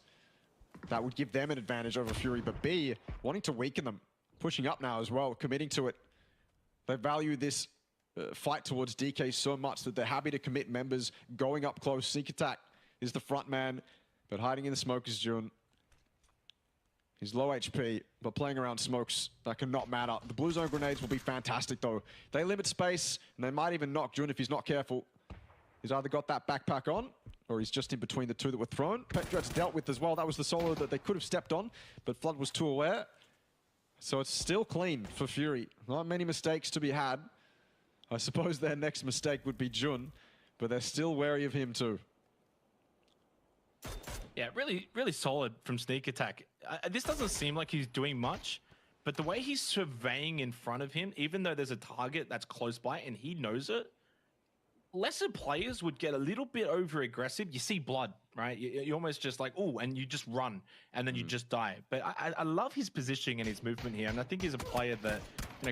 that would give them an advantage over Fury, but B, wanting to weaken them. Pushing up now as well, committing to it. They value this fight towards DK so much that they're happy to commit members going up close. Sneak attack is the front man, but hiding in the smoke is Jun. He's low HP, but playing around smokes, that cannot matter. The blue zone grenades will be fantastic though. They limit space, and they might even knock Jun if he's not careful. He's either got that backpack on, or he's just in between the 2 that were thrown. Petred's dealt with as well. That was the solo that they could have stepped on, but Flood was too aware. So it's still clean for Fury. Not many mistakes to be had. I suppose their next mistake would be Jun, but they're still wary of him too. Yeah, really, really solid from Sneak Attack. This doesn't seem like he's doing much, but the way he's surveying in front of him, even though there's a target that's close by and he knows it, lesser players would get a little bit over aggressive. You see blood, right? You almost just like, oh, and you just run and then you just die. But I love his positioning and his movement here. And I think he's a player that,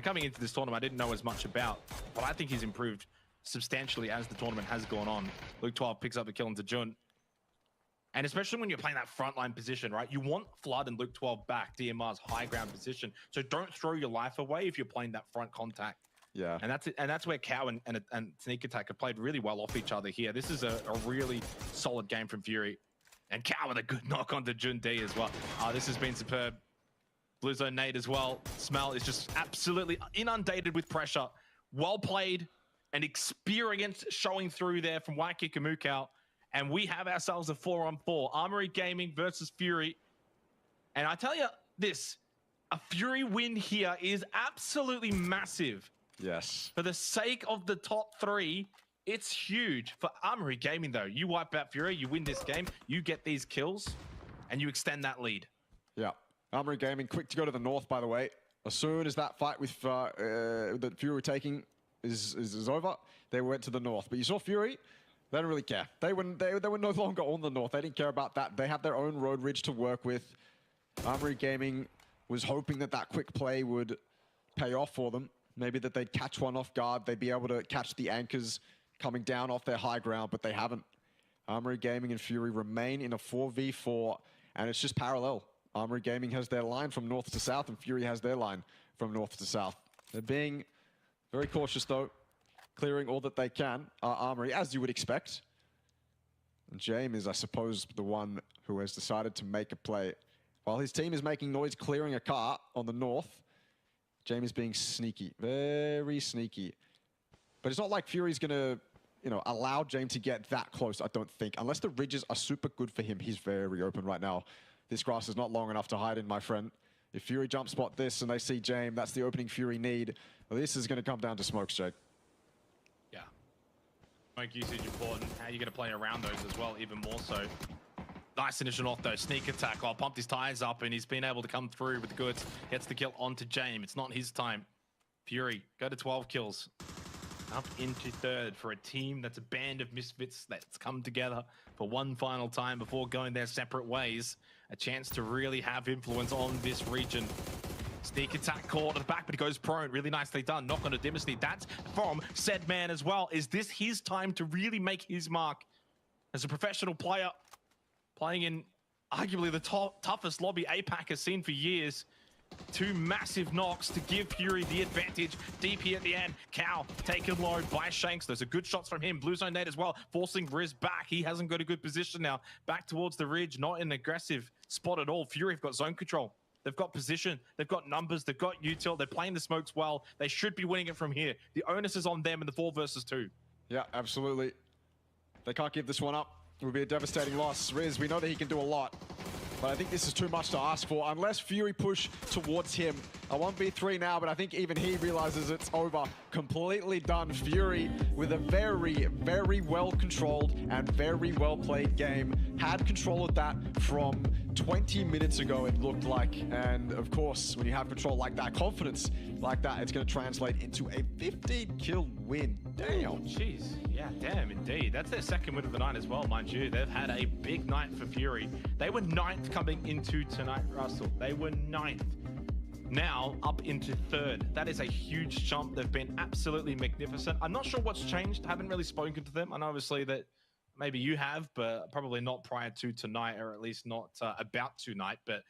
coming into this tournament, I didn't know as much about, but I think he's improved substantially as the tournament has gone on. Luke 12 picks up the kill into Jun. And especially when you're playing that frontline position, right? You want Flood and Luke 12 back, DMR's high ground position. So don't throw your life away if you're playing that front contact. Yeah. And that's it. And that's where Cow and Sneak Attack have played really well off each other here. This is a really solid game from Fury. And Cow with a good knock onto Jun D as well. This has been superb. Blue Zone nade as well. Smell is just absolutely inundated with pressure. Well played and experience showing through there from Waiki Kamukau. And we have ourselves a 4-on-4. Armory Gaming versus Fury. And I tell you this, a Fury win here is absolutely massive. Yes. For the sake of the top 3, it's huge. For Armory Gaming, though, you wipe out Fury, you win this game, you get these kills, and you extend that lead. Yeah. Armory Gaming, quick to go to the north, by the way. As soon as that fight with that Fury were taking is over, they went to the north. But you saw Fury They don't really care. They were no longer on the North. They didn't care about that. They have their own road ridge to work with. Armory Gaming was hoping that that quick play would pay off for them. Maybe that they'd catch one off guard. They'd be able to catch the anchors coming down off their high ground, but they haven't. Armory Gaming and Fury remain in a 4v4, and it's just parallel. Armory Gaming has their line from north to south, and Fury has their line from north to south. They're being very cautious, though, clearing all that they can. Armory, as you would expect. And James is, I suppose, the one who has decided to make a play. While his team is making noise clearing a car on the north, James is being sneaky, very sneaky. But it's not like Fury's going to, allow James to get that close, I don't think. Unless the ridges are super good for him, he's very open right now. This grass is not long enough to hide in, my friend. If Fury jump spot this and they see James, that's the opening Fury need. Well, this is going to come down to smokes, Jake. Yeah. Smoke usage important. How are you going to play around those as well, even more so. Nice initial knock though, sneak attack. Oh, pumped his tires up and he's been able to come through with the goods. Gets the kill onto James. It's not his time. Fury, go to 12 kills. Up into third for a team that's a band of misfits that's come together for one final time before going their separate ways. A chance to really have influence on this region. Sneak attack caught at the back, but he goes prone. Really nicely done. Knock on a Dynasty. That's from said man as well. Is this his time to really make his mark as a professional player? Playing in arguably the toughest lobby APAC has seen for years. Two massive knocks to give Fury the advantage. DP at the end. Cow taken low by Shanks. Those are good shots from him. Blue zone nade as well, forcing Riz back. He hasn't got a good position now. Back towards the ridge, not an aggressive spot at all. Fury have got zone control. They've got position. They've got numbers. They've got util. They're playing the smokes well. They should be winning it from here. The onus is on them in the 4 versus 2. Yeah, absolutely. They can't give this one up. It would be a devastating loss. Riz, we know that he can do a lot. But I think this is too much to ask for, unless Fury push towards him. A 1v3 now, but I think even he realizes it's over. Completely done. Fury with a very well controlled and very well played game. Had control of that from 20 minutes ago, it looked like. And of course, when you have control like that, confidence like that, it's going to translate into a 15-kill win. Damn. Jeez. Yeah, damn, indeed. That's their second win of the night as well, mind you. They've had a big night for Fury. They were 9th coming into tonight, Russell. They were 9th. Now up into 3rd. That is a huge jump. They've been absolutely magnificent. I'm not sure what's changed. I haven't really spoken to them. I know obviously that maybe you have, but probably not prior to tonight, or at least not about tonight. But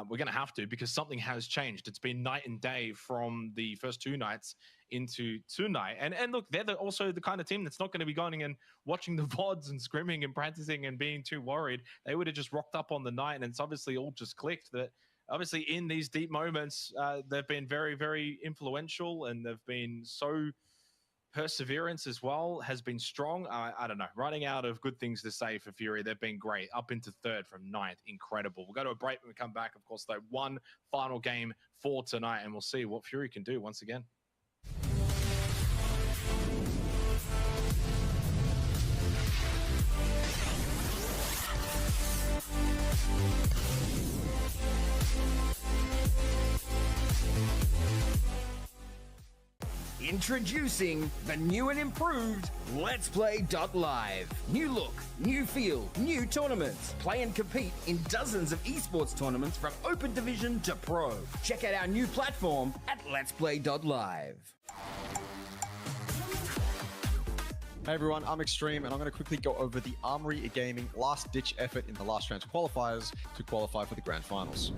we're going to have to, because something has changed. It's been night and day from the first 2 nights into tonight. And look, they're also the kind of team that's not going to be going and watching the VODs and scrimming and practicing and being too worried. They would have just rocked up on the night, and it's obviously all just clicked that obviously in these deep moments, they've been very influential, and they've been so perseverance as well has been strong. I don't know, running out of good things to say for Fury. They've been great. Up into 3rd from 9th. Incredible. We'll go to a break when we come back. Of course, though, one final game for tonight, and we'll see what Fury can do once again. Introducing the new and improved Let's Play Live. New look, new feel, new tournaments. Play and compete in dozens of esports tournaments from Open Division to Pro. Check out our new platform at Let's Play Live. Hey everyone, I'm Extreme, and I'm going to quickly go over the Armory Gaming last-ditch effort in the last round qualifiers to qualify for the grand finals.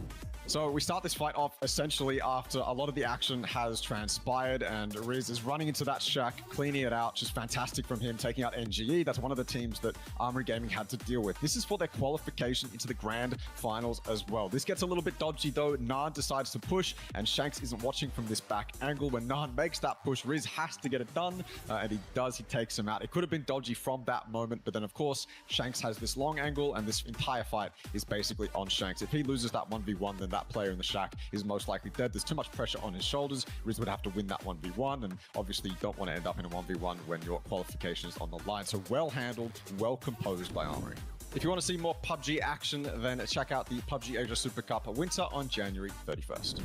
So we start this fight off essentially after a lot of the action has transpired, and Riz is running into that shack, cleaning it out. Just fantastic from him, taking out NGE. That's one of the teams that Armory Gaming had to deal with. This is for their qualification into the grand finals as well. This gets a little bit dodgy though. Naan decides to push, and Shanks isn't watching from this back angle. When Naan makes that push, Riz has to get it done, and he does. He takes him out. It could have been dodgy from that moment, but then of course, Shanks has this long angle, and this entire fight is basically on Shanks. If he loses that 1v1, then that player in the shack is most likely dead. There's too much pressure on his shoulders. Riz would have to win that 1v1, and obviously you don't want to end up in a 1v1 when your qualification is on the line. So well handled, well composed by Armory. If you want to see more PUBG action, then check out the PUBG Asia Super Cup Winter on January 31st.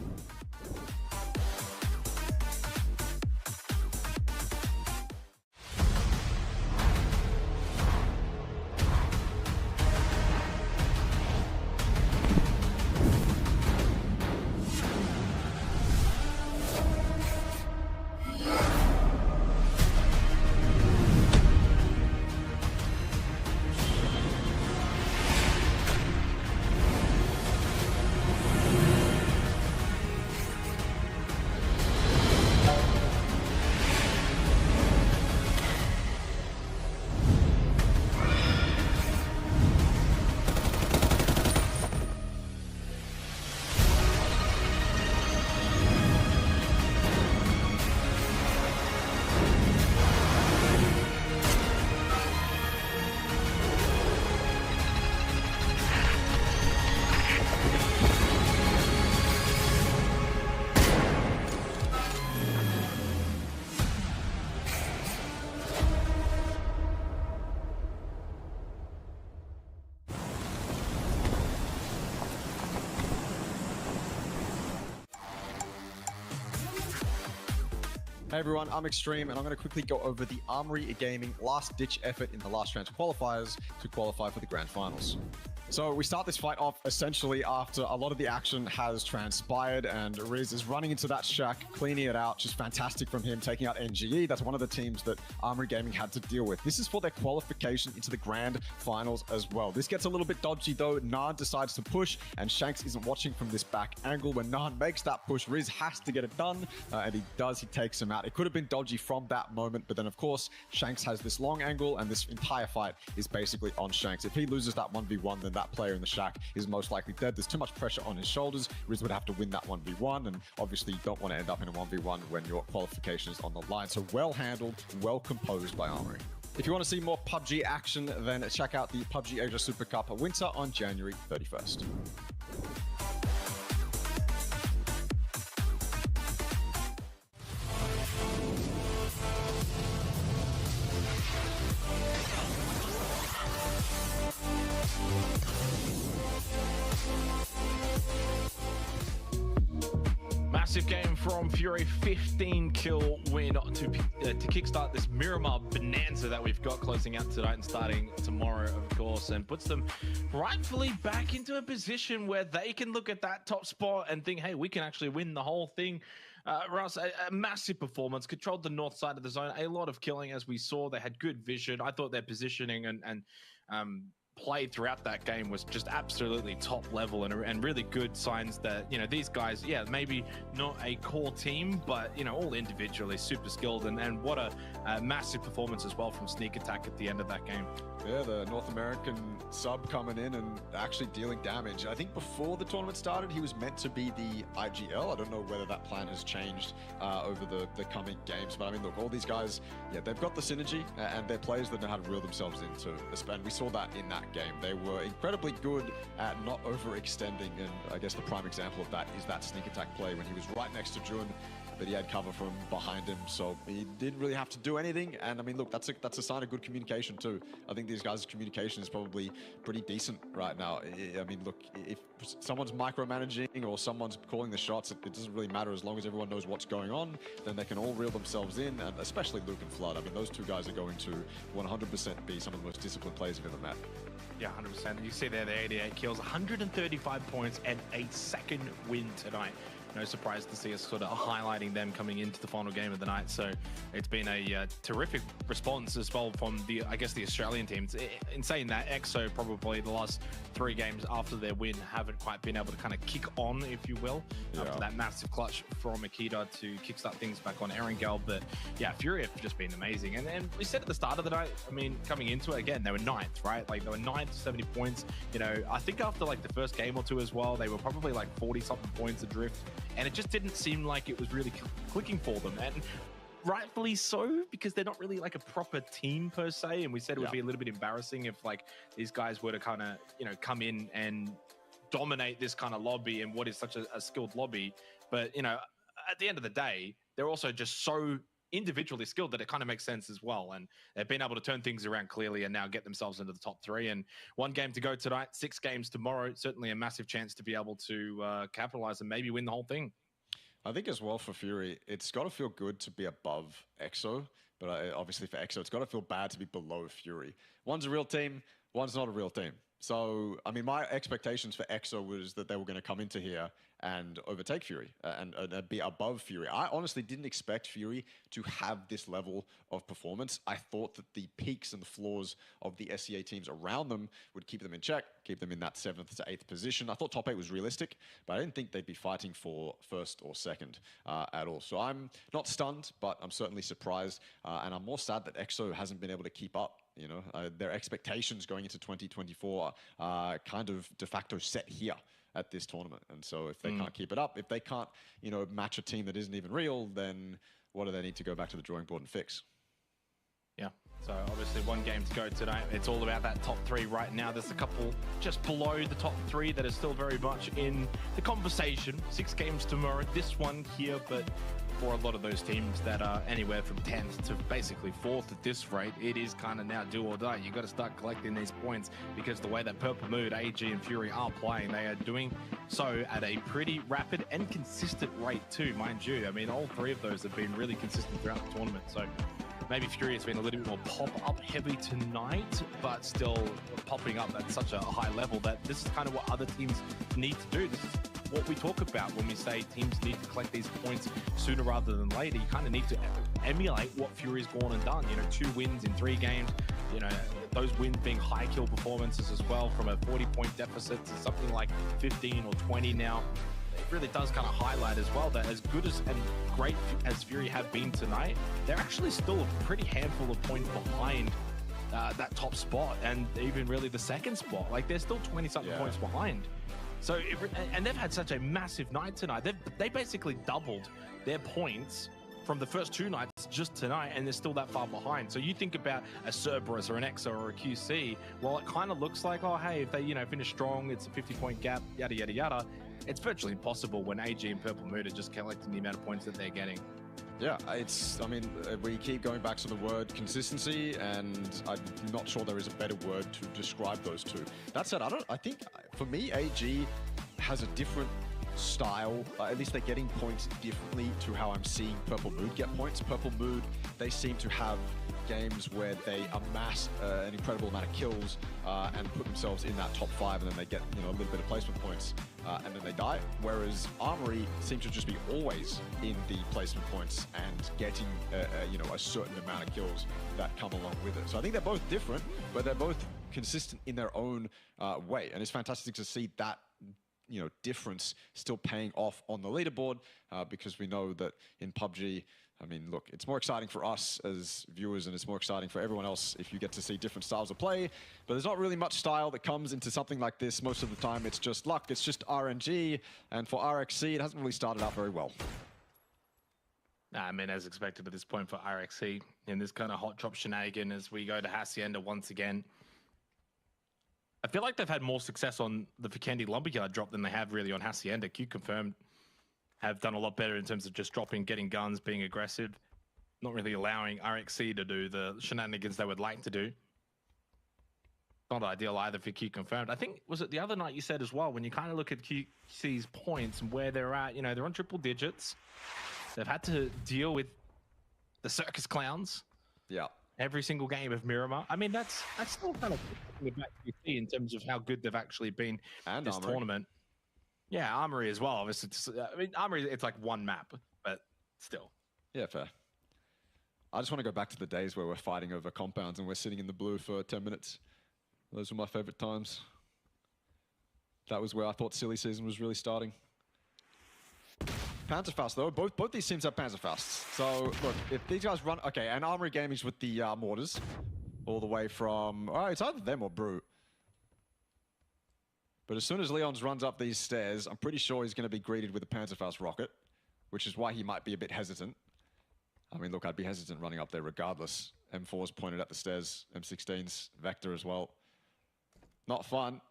Hey everyone, I'm Extreme, and I'm going to quickly go over the Armory Gaming last-ditch effort in the last chance qualifiers to qualify for the Grand Finals. So we start this fight off essentially after a lot of the action has transpired, and Riz is running into that shack, cleaning it out. Just fantastic from him, taking out NGE. That's one of the teams that Armory Gaming had to deal with. This is for their qualification into the Grand Finals as well. This gets a little bit dodgy though. Naan decides to push, and Shanks isn't watching from this back angle. When Naan makes that push, Riz has to get it done, and he does. He takes him out. It could have been dodgy from that moment, but then of course, Shanks has this long angle, and this entire fight is basically on Shanks. If he loses that 1v1, then that player in the shack is most likely dead. There's too much pressure on his shoulders. Riz would have to win that 1v1, and obviously you don't want to end up in a 1v1 when your qualification is on the line. So well handled, well composed by Armory. If you want to see more PUBG action, then check out the PUBG Asia Super Cup Winter on January 31st. Massive game from Fury, 15 kill win to kickstart this Miramar bonanza that we've got closing out tonight and starting tomorrow, of course, and puts them rightfully back into a position where they can look at that top spot and think, hey, we can actually win the whole thing. Russ, a massive performance, controlled the north side of the zone, a lot of killing as we saw. They had good vision. I thought their positioning and play throughout that game was just absolutely top level, and really good signs that, you know, these guys, yeah, maybe not a core team, but, you know, all individually super skilled, and what a massive performance as well from Sneak Attack at the end of that game. Yeah, the North American sub coming in and actually dealing damage. I think before the tournament started, he was meant to be the IGL. I don't know whether that plan has changed over the coming games, but I mean, look, all these guys, yeah, they've got the synergy, and they're players that know how to reel themselves into, and we saw that in that game. They were incredibly good at not overextending, and I guess the prime example of that is that Sneak Attack play when he was right next to Jun, but he had cover from behind him, so he didn't really have to do anything. And I mean, look, that's a sign of good communication too. I think these guys' communication is probably pretty decent right now. I mean, look, if someone's micromanaging or someone's calling the shots, it doesn't really matter. As long as everyone knows what's going on, then they can all reel themselves in, and especially Luke and Flood. I mean, those two guys are going to 100% be some of the most disciplined players you've ever met. Yeah, 100%. You see there, the 88 kills, 135 points, and a second win tonight. No surprise to see us sort of highlighting them coming into the final game of the night. So it's been a terrific response as well from the, I guess, the Australian teams. In saying that, EXO probably the last 3 games after their win haven't quite been able to kind of kick on, if you will, after that massive clutch from Akita to kickstart things back on Erangel. But yeah, Fury have just been amazing. And we said at the start of the night, I mean, coming into it, again, they were 9th, right? Like, they were 9th, 70 points. You know, I think after like the first game or two as well, they were probably like 40-something points adrift. And it just didn't seem like it was really clicking for them. And rightfully so, because they're not really like a proper team per se. And we said it would be a little bit embarrassing if like these guys were to kind of, you know, come in and dominate this kind of lobby in what is such a skilled lobby. But, you know, at the end of the day, they're also just so individually skilled that it kind of makes sense as well. And they've been able to turn things around clearly and now get themselves into the top 3. And 1 game to go tonight, 6 games tomorrow. Certainly a massive chance to be able to capitalize and maybe win the whole thing. I think as well for Fury, it's got to feel good to be above EXO, but obviously for EXO, it's got to feel bad to be below Fury. One's a real team, one's not a real team. So, I mean, my expectations for EXO was that they were going to come into here and overtake Fury and be above Fury. I honestly didn't expect Fury to have this level of performance. I thought that the peaks and the flaws of the SEA teams around them would keep them in check, keep them in that 7th to 8th position. I thought top 8 was realistic, but I didn't think they'd be fighting for 1st or 2nd at all. So I'm not stunned, but I'm certainly surprised, and I'm more sad that EXO hasn't been able to keep up. You know, their expectations going into 2024 are kind of de facto set here at this tournament. And so if they can't keep it up, if they can't, you know, match a team that isn't even real, then what do they need to go back to the drawing board and fix? Yeah. So obviously 1 game to go tonight. It's all about that top 3 right now. There's a couple just below the top 3 that are still very much in the conversation. 6 games tomorrow. This one here, but for a lot of those teams that are anywhere from 10th to basically 4th at this rate, it is kind of now do or die. You got to start collecting these points because the way that Purple Mood, AG, and Fury are playing, they are doing so at a pretty rapid and consistent rate too, mind you. I mean, all three of those have been really consistent throughout the tournament. So maybe Fury has been a little bit more pop-up heavy tonight, but still popping up at such a high level that this is kind of what other teams need to do. This is what we talk about when we say teams need to collect these points sooner rather than later. You kind of need to emulate what Fury's gone and done. 2 wins in 3 games. Those wins being high kill performances as well, from a 40-point deficit to something like 15 or 20 now. It really does kind of highlight as well that as good as and great as Fury have been tonight, they're actually still a pretty handful of points behind that top spot, and even really the second spot. Like, they're still 20-something points behind. So, and they've had such a massive night tonight. They basically doubled their points from the first 2 nights just tonight, and they're still that far behind. So you think about a Cerberus or an EXO or a QC, well, it kind of looks like, oh, hey, if they, finish strong, it's a 50-point gap, yada, yada, yada. It's virtually impossible when AG and Purple Mood are just collecting the amount of points that they're getting. Yeah, we keep going back to the word consistency, and I'm not sure there is a better word to describe those two. That said, I think for me, AG has a different style. At least they're getting points differently to how I'm seeing Purple Mood get points. Purple Mood, they seem to have games where they amass an incredible amount of kills and put themselves in that top 5, and then they get a little bit of placement points and then they die. Whereas Armory seem to just be always in the placement points and getting a certain amount of kills that come along with it. So I think they're both different, but they're both consistent in their own way, and it's fantastic to see that difference still paying off on the leaderboard, because we know that in PUBG, I mean, look, it's more exciting for us as viewers, and it's more exciting for everyone else if you get to see different styles of play, but there's not really much style that comes into something like this. Most of the time, it's just luck, it's just RNG, and for RXC, it hasn't really started out very well. I mean, as expected at this point for RXC, in this kind of hot drop shenanigan as we go to Hacienda once again. I feel like they've had more success on the Vikendi Lumberyard drop than they have really on Hacienda. Q Confirmed have done a lot better in terms of just dropping, getting guns, being aggressive, not really allowing RXC to do the shenanigans they would like to do. Not ideal either for Q Confirmed. I think, was it the other night you said as well, when you kind of look at QC's points and where they're at, they're on triple digits. They've had to deal with the circus clowns. Yeah. Every single game of Miramar. I mean, that's still kind of back to see in terms of how good they've actually been and this Armory. tournament. Yeah, Armory as well. Obviously, Armory, it's like one map, but still. Yeah, fair. I just want to go back to the days where we're fighting over compounds and we're sitting in the blue for 10 minutes. Those were my favorite times. That was where I thought silly season was really starting. Panzerfaust, though, both these teams have Panzerfausts. So, look, if these guys run... Okay, and Armory Gaming's with the mortars. All the way from... Oh, it's either them or Brew. But as soon as Leons runs up these stairs, I'm pretty sure he's going to be greeted with a Panzerfaust rocket, which is why he might be a bit hesitant. I mean, look, I'd be hesitant running up there regardless. M4's pointed at the stairs. M16's Vector as well. Not fun.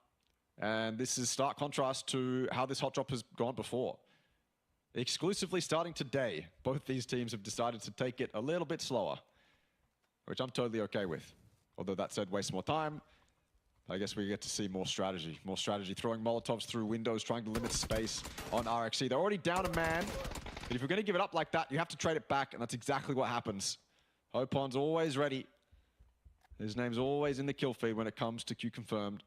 And this is stark contrast to how this hot drop has gone before. Exclusively starting today, both these teams have decided to take it a little bit slower, which I'm totally okay with. Although that said, waste more time. I guess we get to see more strategy. More strategy, throwing Molotovs through windows, trying to limit space on RXC. They're already down a man, but if you're going to give it up like that, you have to trade it back, and that's exactly what happens. Hopon's always ready. His name's always in the kill feed when it comes to Q Confirmed.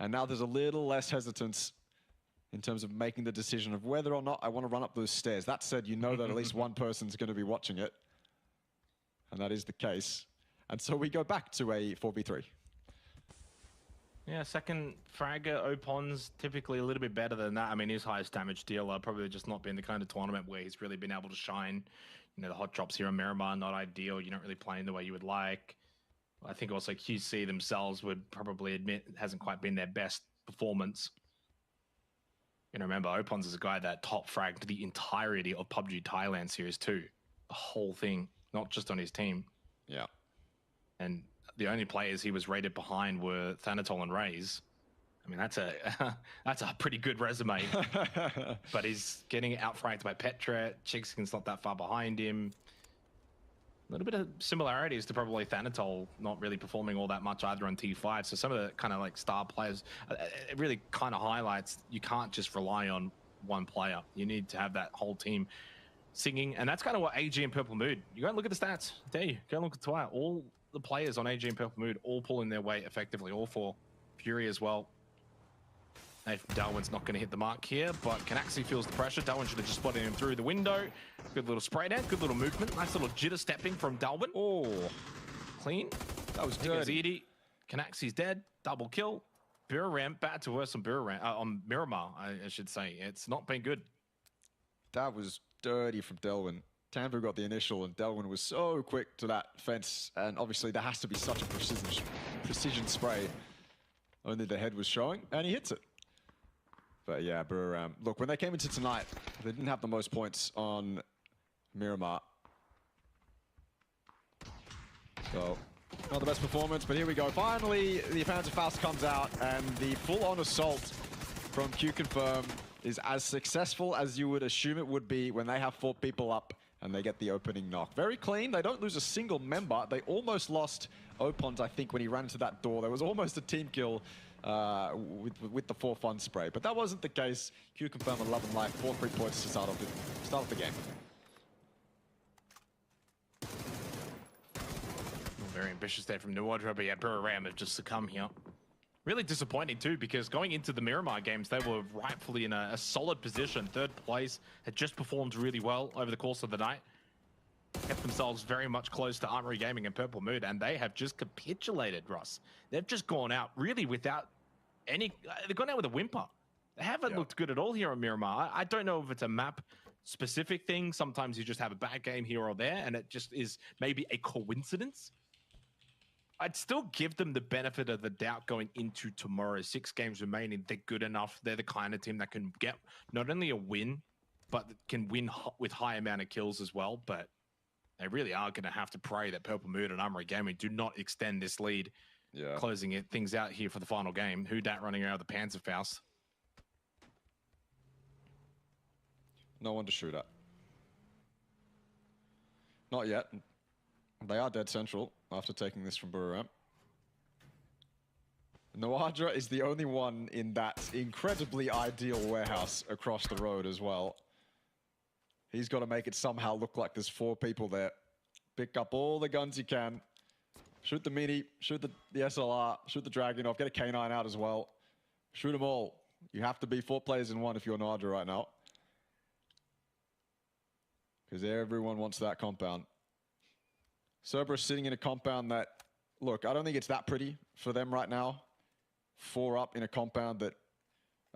And now there's a little less hesitance in terms of making the decision of whether or not I want to run up those stairs. That said, you know that at least one person's going to be watching it. And that is the case. And so we go back to a 4v3. Yeah, second fragger, Opon's typically a little bit better than that. I mean, his highest damage dealer, probably just not been the kind of tournament where he's really been able to shine. The hot drops here on Miramar, not ideal. You're not really playing the way you would like. I think also QC themselves would probably admit it hasn't quite been their best performance. Remember, Opons is a guy that top fragged the entirety of PUBG Thailand Series 2. The whole thing, not just on his team. Yeah. And the only players he was rated behind were Thanatol and Raze. I mean, that's a that's a pretty good resume. But he's getting outfranked by Petra. Chickskin's not that far behind him. A little bit of similarities to probably Thanatol not really performing all that much either on T5. So some of the kind of like star players, it really kind of highlights you can't just rely on one player. You need to have that whole team singing. And that's kind of what AG and Purple Mood, you go and look at the stats. There you go and look at Twilight. All the players on AG and Purple Mood all pulling their weight effectively, all for Fury as well. Darwin's not going to hit the mark here, but Canaxi feels the pressure. Darwin should have just spotted him through the window. Good little spray down, good little movement. Nice little jitter stepping from Darwin. Oh, clean. that was dirty. Canaxi's dead. Double kill. Buriram, bad to worse on Buriram, on Miramar, I should say. It's not been good. That was dirty from Delwyn. Tanvu got the initial, and Delwyn was so quick to that fence. And obviously, there has to be such a precision spray. Only the head was showing, and he hits it. But yeah, Buriram. Look, when they came into tonight, they didn't have the most points on Miramar. So, not the best performance, but here we go. Finally, the Panzer Faust comes out, and the full-on assault from Q Confirm is as successful as you would assume it would be when they have 4 people up and they get the opening knock. Very clean. They don't lose a single member. They almost lost Opons, I think, when he ran into that door. There was almost a team kill with the 4 fun spray, but that wasn't the case. Q Confirm 11 life, 4 free points to start off the game. Very ambitious there from Nuadra, but yeah, Buriram have just succumbed here. Really disappointing too, because going into the Miramar games, they were rightfully in a solid position. 3rd place, had just performed really well over the course of the night. Kept themselves very much close to Armory Gaming and Purple Mood, and they have just capitulated, Russ. They've just gone out really without any... They've gone out with a whimper. They haven't looked good at all here on Miramar. I don't know if it's a map-specific thing. Sometimes you just have a bad game here or there, and it just is maybe a coincidence. I'd still give them the benefit of the doubt going into tomorrow. 6 games remaining. They're good enough. They're the kind of team that can get not only a win, but can win with high amount of kills as well. But they really are going to have to pray that Purple Mood and Armory Gaming do not extend this lead. Yeah. Closing things out here for the final game. Who dat running around with the Panzer Faust? No one to shoot at. Not yet. They are dead central after taking this from Buriram. Noadra is the only one in that incredibly ideal warehouse across the road as well. He's got to make it somehow look like there's 4 people there. Pick up all the guns you can. Shoot the Mini, shoot the SLR, shoot the Dragunov, get a K9 out as well. Shoot them all. You have to be 4 players in one if you're Noadra right now. Because everyone wants that compound. Cerberus sitting in a compound that, look, I don't think it's that pretty for them right now. 4 up in a compound that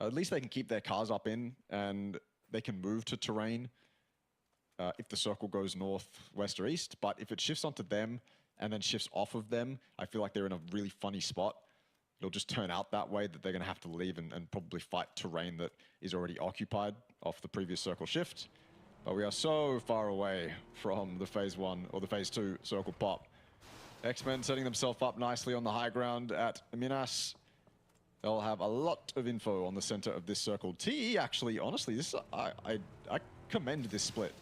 at least they can keep their cars up in and they can move to terrain if the circle goes north, west, or east. But if it shifts onto them and then shifts off of them, I feel like they're in a really funny spot. It'll just turn out that way that they're going to have to leave and probably fight terrain that is already occupied off the previous circle shift. But we are so far away from the phase 1 or the phase 2 circle pop. X-Men setting themselves up nicely on the high ground at Minas. They'll have a lot of info on the center of this circle. TE actually, honestly, this I commend this split.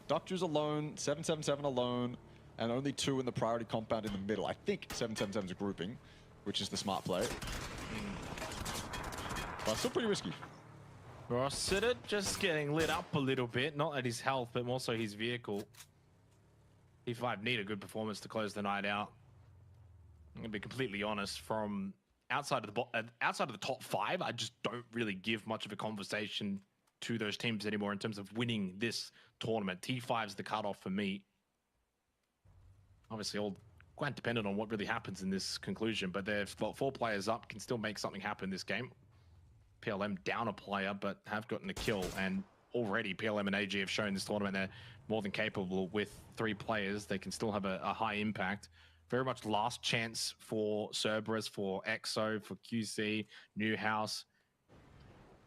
Doctors alone, 777 alone, and only 2 in the priority compound in the middle. I think 777's a grouping, which is the smart play. But still pretty risky. Rossiter just getting lit up a little bit, not at his health, but more so his vehicle. T5 need a good performance to close the night out. I'm going to be completely honest, from outside of the top 5, I just don't really give much of a conversation to those teams anymore in terms of winning this tournament. T5's the cutoff for me. Obviously, all quite dependent on what really happens in this conclusion, but they've got 4 players up, can still make something happen this game. PLM down a player, but have gotten a kill, and already PLM and AG have shown this tournament they're more than capable with 3 players. They can still have a high impact. Very much last chance for Cerberus, for EXO, for QC, Newhouse.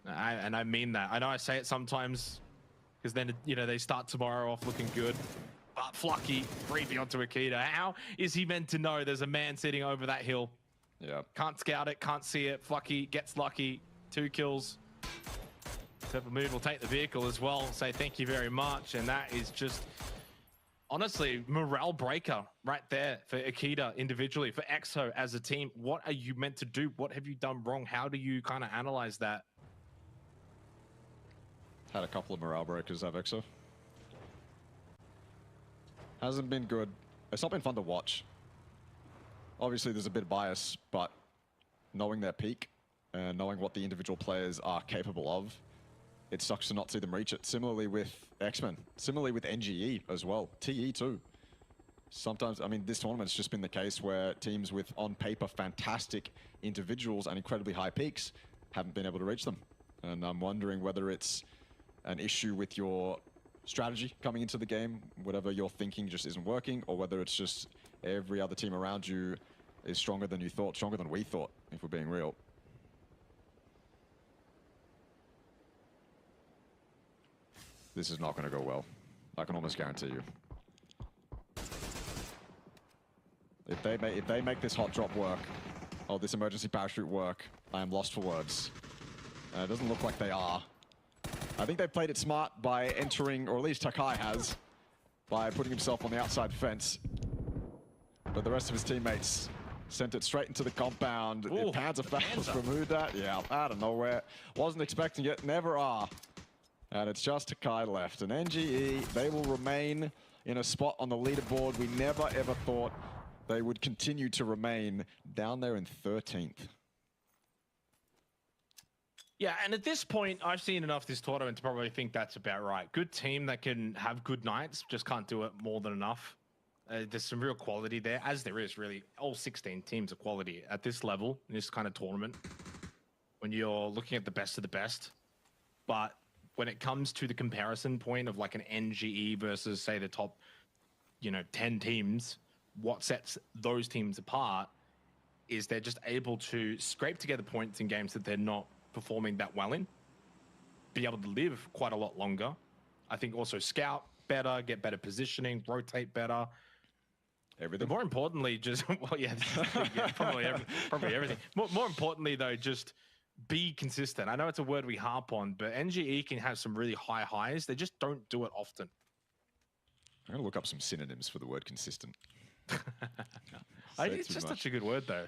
And I mean that. I know I say it sometimes because then, you know, they start tomorrow off looking good. But Flucky, briefly onto Akita. How is he meant to know there's a man sitting over that hill? Yeah. Can't scout it, can't see it. Flucky gets lucky. 2 kills. Purple Moon will take the vehicle as well. Say thank you very much. And that is just, honestly, morale breaker right there for Akita individually, for EXO as a team. What are you meant to do? What have you done wrong? How do you kind of analyze that? Had a couple of morale breakers, have EXO. Hasn't been good. It's not been fun to watch. Obviously, there's a bit of bias, but knowing their peak and knowing what the individual players are capable of, it sucks to not see them reach it. Similarly with X-Men, similarly with NGE as well, TE too. Sometimes, I mean, this tournament's just been the case where teams with, on paper, fantastic individuals and incredibly high peaks haven't been able to reach them. And I'm wondering whether it's an issue with your strategy coming into the game, whatever you're thinking just isn't working, or whether it's just every other team around you is stronger than you thought, stronger than we thought, if we're being real. This is not going to go well. I can almost guarantee you. If they make this hot drop work, or this emergency parachute work, I am lost for words. It doesn't look like they are. I think they played it smart by entering, or at least Takai has, by putting himself on the outside fence. But the rest of his teammates sent it straight into the compound. Ooh, Panzer fouls from Muda. Yeah, out of nowhere. Wasn't expecting it, never are. And it's just Takai left. And NGE, they will remain in a spot on the leaderboard we never ever thought they would continue to remain, down there in 13th. Yeah, and at this point, I've seen enough this tournament to probably think that's about right. Good team that can have good nights, just can't do it more than enough. There's some real quality there, as there is really. All 16 teams are quality at this level, in this kind of tournament, when you're looking at the best of the best. But when it comes to the comparison point of like an NGE versus, say, the top, 10 teams, what sets those teams apart is they're just able to scrape together points in games that they're not performing that well in, be able to live quite a lot longer. I think also scout better, get better positioning, rotate better. Everything. But more importantly, just, well, yeah, probably everything. More importantly, though, just be consistent. I know it's a word we harp on, but NGE can have some really high highs. They just don't do it often. I'm going to look up some synonyms for the word consistent. It's just such a good word, though.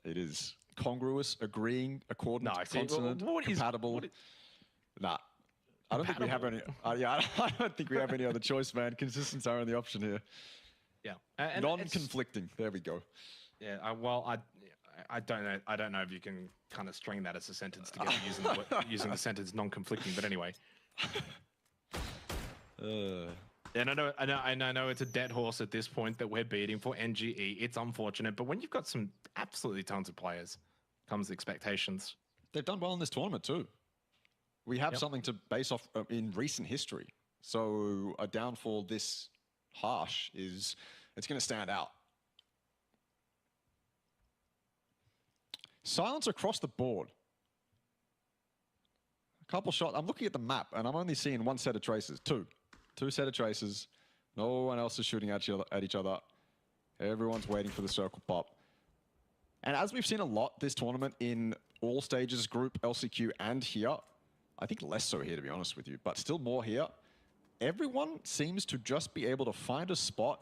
It is. Congruous, agreeing, accordant, consonant, compatible. Nah. I don't think we have any. I don't think we have any other choice, man. Consistence are in the option here. Yeah. Non-conflicting. There we go. Yeah. I don't know. I don't know if you can kind of string that as a sentence together using the sentence non-conflicting. But anyway. And I know it's a dead horse at this point that we're beating for NGE. It's unfortunate, but when you've got some absolutely talented players, comes the expectations. They've done well in this tournament too. We have something to base off in recent history. So a downfall this harsh it's going to stand out. Silence across the board. A couple shots. I'm looking at the map and I'm only seeing one set of traces. Two set of traces. No one else is shooting at each other. Everyone's waiting for the circle pop. And as we've seen a lot this tournament in all stages, group, LCQ, and here, I think less so here to be honest with you, but still more here, everyone seems to just be able to find a spot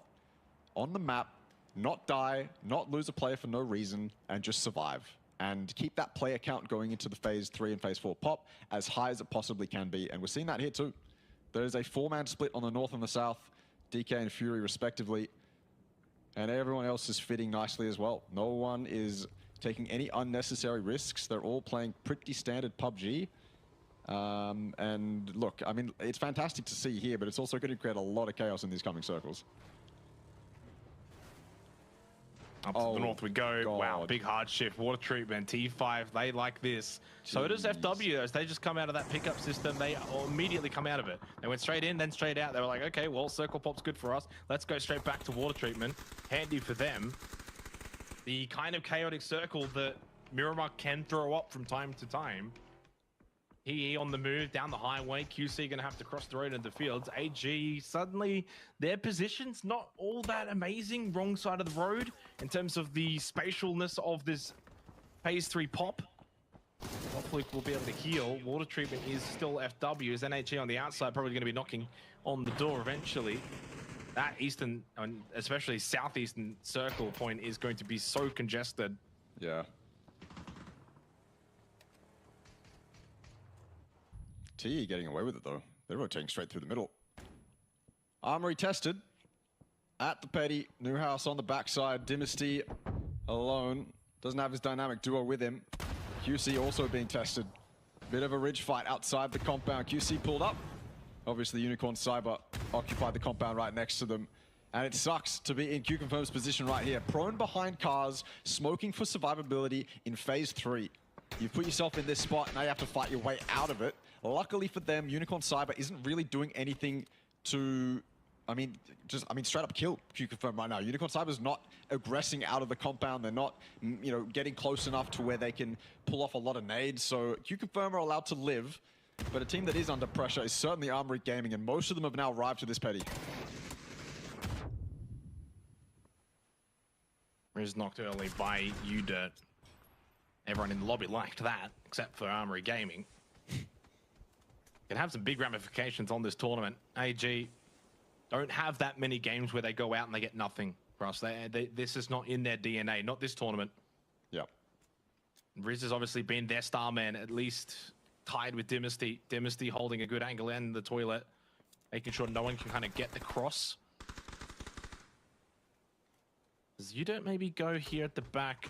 on the map, not die, not lose a player for no reason, and just survive. And keep that player count going into the Phase 3 and Phase 4 pop as high as it possibly can be. And we're seeing that here too. There's a 4-man split on the north and the south, DK and Fury respectively. And everyone else is fitting nicely as well. No one is taking any unnecessary risks. They're all playing pretty standard PUBG. And look, I mean, it's fantastic to see here, but it's also going to create a lot of chaos in these coming circles. Up to the north we go. God. Wow, big hard shift. Water treatment, T5, they like this. Jeez. So does FW. As they just come out of that pickup system, they immediately come out of it. They went straight in, then straight out. They were like, okay, well, circle pop's good for us. Let's go straight back to water treatment. Handy for them. The kind of chaotic circle that Miramar can throw up from time to time. He on the move down the highway. QC gonna have to cross the road into the fields. AG, suddenly their position's not all that amazing. Wrong side of the road. in terms of the spatialness of this phase 3 pop. Hopefully we'll be able to heal. Water treatment is still FW. As NHE on the outside, probably going to be knocking on the door eventually. That eastern, and especially southeastern circle point is going to be so congested. Yeah. TE getting away with it though. They're rotating straight through the middle. Armory tested at the Petty. Newhouse on the backside. Dynasty alone. Doesn't have his dynamic duo with him. QC also being tested. Bit of a ridge fight outside the compound. QC pulled up. Obviously, Unicorn Cyber occupied the compound right next to them. And it sucks to be in Q-Confirm's position right here. Prone behind cars, smoking for survivability in phase 3. You've put yourself in this spot, now you have to fight your way out of it. Luckily for them, Unicorn Cyber isn't really doing anything to, straight up kill Q-Confirm right now. Unicorn Cyber's not aggressing out of the compound. They're not, getting close enough to where they can pull off a lot of nades. So Q-Confirm are allowed to live, but a team that is under pressure is certainly Armory Gaming, and most of them have now arrived to this Petty. Riz knocked early by U-Dirt. Everyone in the lobby liked that, except for Armory Gaming. Can have some big ramifications on this tournament. AG don't have that many games where they go out and they get nothing for us. This is not in their DNA, not this tournament. Yep. Riz has obviously been their star man, at least tied with Dynasty. Dynasty holding a good angle in the toilet, making sure no one can kind of get the cross. Does U-Dirt maybe go here at the back?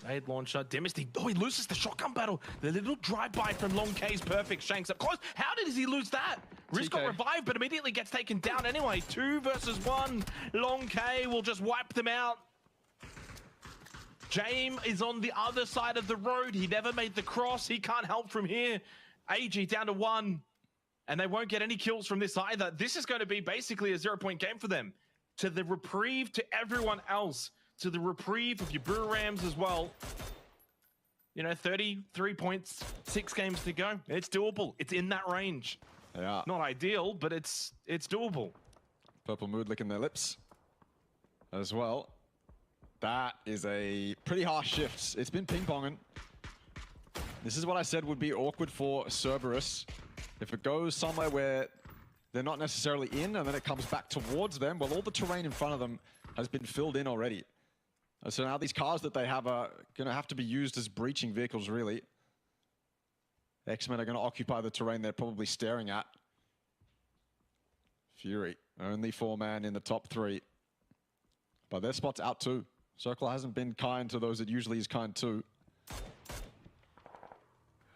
Aid launcher. Dynasty. Oh, he loses the shotgun battle. The little drive-by from Long K's perfect. Shanks up close. How did he lose that? Riz got revived, but immediately gets taken down anyway. 2 versus 1. Long K will just wipe them out. James is on the other side of the road. He never made the cross. He can't help from here. AG down to 1. And they won't get any kills from this either. This is going to be basically a 0-point game for them. To the reprieve to everyone else. To the reprieve of your Brew Rams as well. 33 points, 6 games to go. It's doable. It's in that range. Yeah. Not ideal, but it's doable. Purple Mood licking their lips as well. That is a pretty harsh shift. It's been ping-ponging. This is what I said would be awkward for Cerberus. If it goes somewhere where they're not necessarily in and then it comes back towards them, well, all the terrain in front of them has been filled in already. So now these cars that they have are going to have to be used as breaching vehicles, really. X-Men are going to occupy the terrain they're probably staring at. Fury, only 4-man in the top 3. But their spot's out too. Circle hasn't been kind to those it usually is kind to.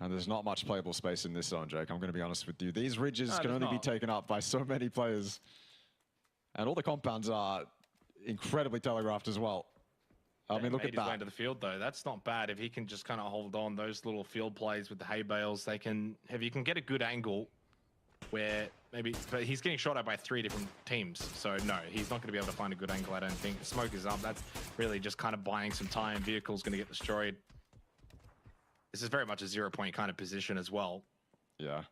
And there's not much playable space in this zone, Jake. I'm going to be honest with you. These ridges can only be taken up by so many players. And all the compounds are incredibly telegraphed as well. I mean, look at that. Way into the field, though. That's not bad. If he can just kind of hold on those little field plays with the hay bales, they can. If you can get a good angle, where maybe, but he's getting shot at by 3 different teams. So no, he's not going to be able to find a good angle. I don't think. Smoke is up. That's really just kind of buying some time. Vehicle's going to get destroyed. This is very much a 0-point kind of position as well. Yeah.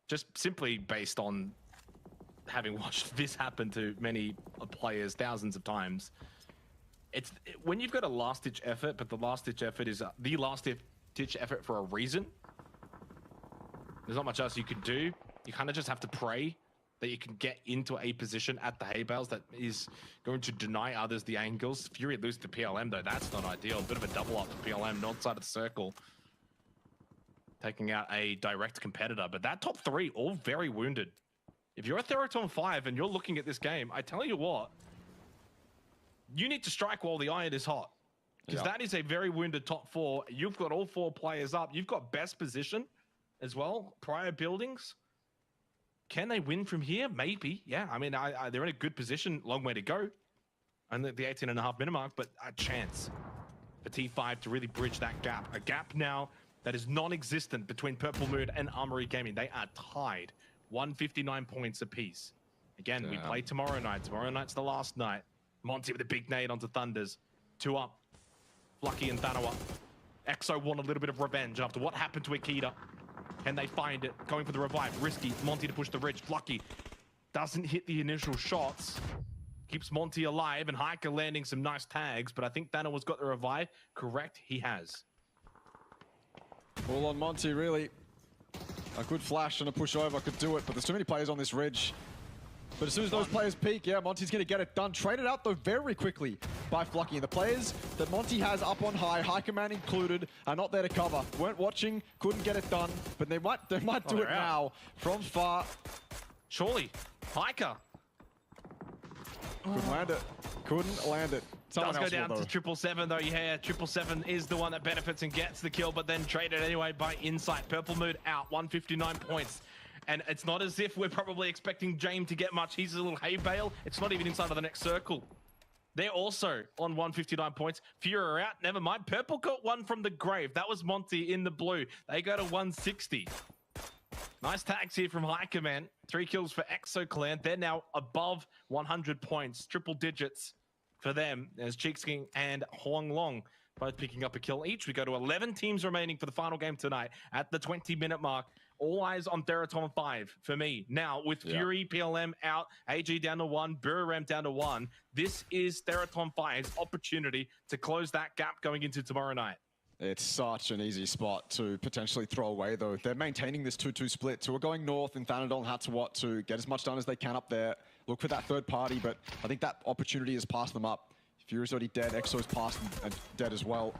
Just simply based on having watched this happen to many players thousands of times. When you've got a last-ditch effort, but the last-ditch effort is the last-ditch effort for a reason. There's not much else you can do. You kind of just have to pray that you can get into a position at the hay bales that is going to deny others the angles. Fury loses to PLM, though. That's not ideal. A bit of a double-up for PLM, north side of the circle. Taking out a direct competitor. But that top 3, all very wounded. If you're a Theraton 5 and you're looking at this game, I tell you what, you need to strike while the iron is hot. Because that is a very wounded top 4. You've got all 4 players up. You've got best position as well. Prior buildings. Can they win from here? Maybe. Yeah, I mean, they're in a good position. Long way to go. And the 18.5 minute mark, but a chance for T5 to really bridge that gap. A gap now that is non-existent between Purple Mood and Armory Gaming. They are tied. 159 points apiece. Again, we play tomorrow night. Tomorrow night's the last night. Monty with a big nade onto Thunders. 2 up. Flucky and Thanawa. Exo want a little bit of revenge after what happened to Akita. Can they find it? Going for the revive. Risky. Monty to push the ridge. Flucky doesn't hit the initial shots. keeps Monty alive, and Hiker landing some nice tags, but I think Thana's got the revive. Correct, he has. All on Monty, really. A good flash and a push over could do it, but there's too many players on this ridge. But as soon as those players peak, yeah, Monty's going to get it done. Traded out, though, very quickly by Flucky. And the players that Monty has up on high, High Command included, are not there to cover. Weren't watching, couldn't get it done, but they might do it now from far. Surely, Hiker. Couldn't land it. Couldn't land it. Someone Does go down will, to 777 though. Yeah, 777 is the one that benefits and gets the kill, but then traded anyway by Insight. Purple Mood out, 159 points. And it's not as if we're probably expecting James to get much. He's a little hay bale. It's not even inside of the next circle. They're also on 159 points. Fury are out. Never mind. Purple got one from the grave. That was Monty in the blue. They go to 160. Nice tags here from High Command. 3 kills for Exo Clan. They're now above 100 points. Triple digits for them as Cheeksking and Huang Long both picking up a kill each. We go to 11 teams remaining for the final game tonight at the 20-minute mark. All eyes on Theraton 5 for me. Now, with Fury, PLM out, AG down to 1, Buram down to 1, this is Theraton 5's opportunity to close that gap going into tomorrow night. It's such an easy spot to potentially throw away, though. They're maintaining this 2-2 split. Two are going north, and Thanadol and Hatsawat to get as much done as they can up there. Look for that third party, but I think that opportunity has passed them up. Fury's already dead. Exo's passed and dead as well.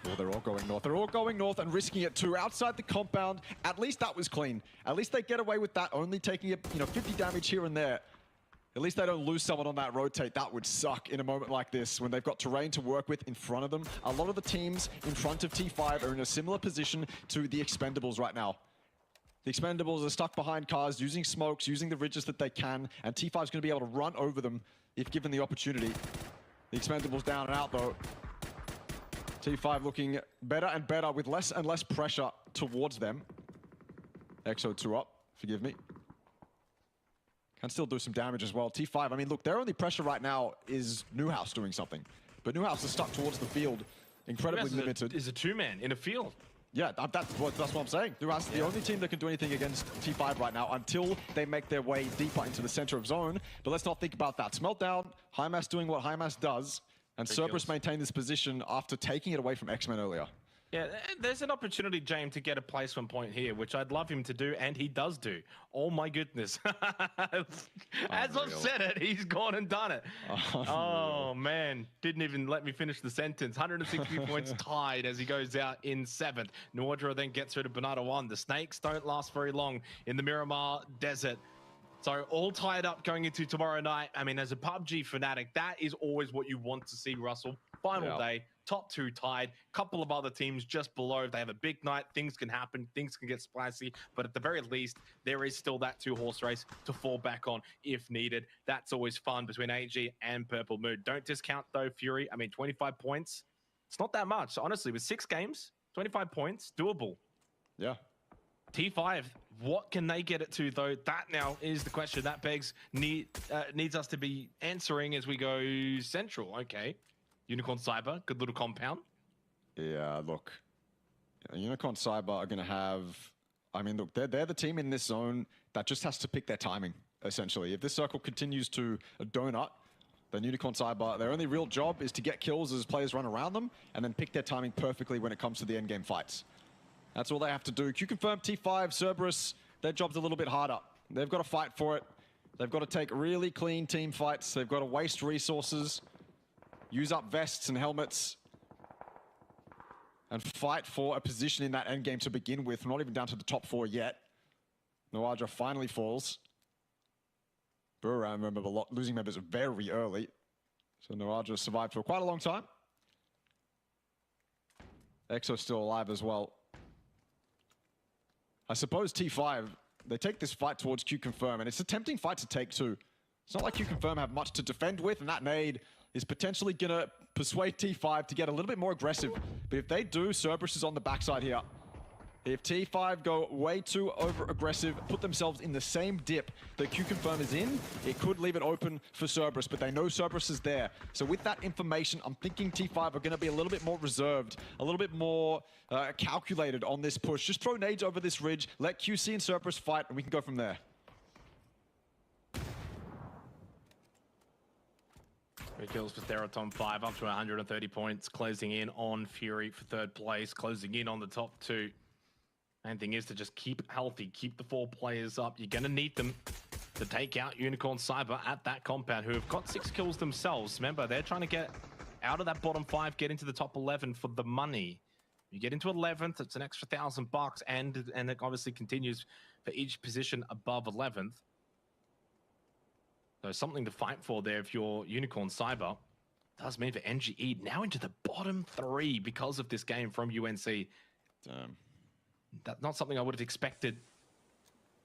Well, they're all going north. They're all going north and risking it too. Outside the compound, at least that was clean. At least they get away with that, only taking it, 50 damage here and there. At least they don't lose someone on that rotate. That would suck in a moment like this when they've got terrain to work with in front of them. A lot of the teams in front of T5 are in a similar position to the Expendables right now. The Expendables are stuck behind cars, using smokes, using the ridges that they can, and T5's going to be able to run over them if given the opportunity. The Expendables down and out, though. T5 looking better and better with less and less pressure towards them. Exo 2 up, forgive me. Can still do some damage as well. T5, I mean, look, their only pressure right now is Newhouse doing something. But Newhouse is stuck towards the field, incredibly limited. Is a two-man in a field. Yeah, that's what I'm saying. Newhouse is the only team that can do anything against T5 right now until they make their way deeper into the center of zone. But let's not think about that. Smeltdown, HiMass doing what HiMass does, and Cerberus maintained this position after taking it away from X-Men earlier. Yeah, there's an opportunity, James, to get a placement point here, which I'd love him to do, and he does do. Oh my goodness. As I've said it, he's gone and done it. Oh man, didn't even let me finish the sentence. 160 points tied as he goes out in 7th. Nordra then gets rid of Bernardo 1. The Snakes don't last very long in the Miramar Desert. So all tied up going into tomorrow night. I mean, as a PUBG fanatic, that is always what you want to see, Russell. Final day, top 2 tied, couple of other teams just below. If they have a big night, things can happen, things can get spicy, but at the very least, there is still that 2-horse race to fall back on if needed. That's always fun between AG and Purple Mood. Don't discount, though, Fury. I mean, 25 points, it's not that much. Honestly, with 6 games, 25 points, doable. Yeah. T5, what can they get it to, though? That now is the question that needs us to be answering as we go central. Okay. Unicorn Cyber, good little compound. Yeah, look. Unicorn Cyber are going to have... I mean, look, they're the team in this zone that just has to pick their timing, essentially. If this circle continues to a donut, then Unicorn Cyber, their only real job is to get kills as players run around them and then pick their timing perfectly when it comes to the endgame fights. That's all they have to do. Q confirm T5, Cerberus, their job's a little bit harder. They've got to fight for it. They've got to take really clean team fights. They've got to waste resources, use up vests and helmets, and fight for a position in that endgame to begin with. We're not even down to the top 4 yet. Noadra finally falls. Buram, remember, losing members very early. So Noadra survived for quite a long time. Exo's still alive as well. I suppose T5, they take this fight towards Q Confirm, and it's a tempting fight to take too. It's not like Q Confirm have much to defend with, and that nade is potentially going to persuade T5 to get a little bit more aggressive. But if they do, Cerberus is on the backside here. If T5 go way too over-aggressive, put themselves in the same dip that Q Confirm is in, it could leave it open for Cerberus, but they know Cerberus is there. So with that information, I'm thinking T5 are going to be a little bit more reserved, a little bit more calculated on this push. Just throw nades over this ridge, let QC and Cerberus fight, and we can go from there. 3 kills for Theraton 5, up to 130 points, closing in on Fury for 3rd place, closing in on the top 2. Main thing is to just keep healthy, keep the 4 players up. You're going to need them to take out Unicorn Cyber at that compound, who have got 6 kills themselves. Remember, they're trying to get out of that bottom 5, get into the top 11 for the money. You get into 11th, it's an extra $1,000, and it obviously continues for each position above 11th. So something to fight for there if you're Unicorn Cyber. Does mean for NGE now into the bottom 3 because of this game from UNC. Damn. That's not something I would have expected.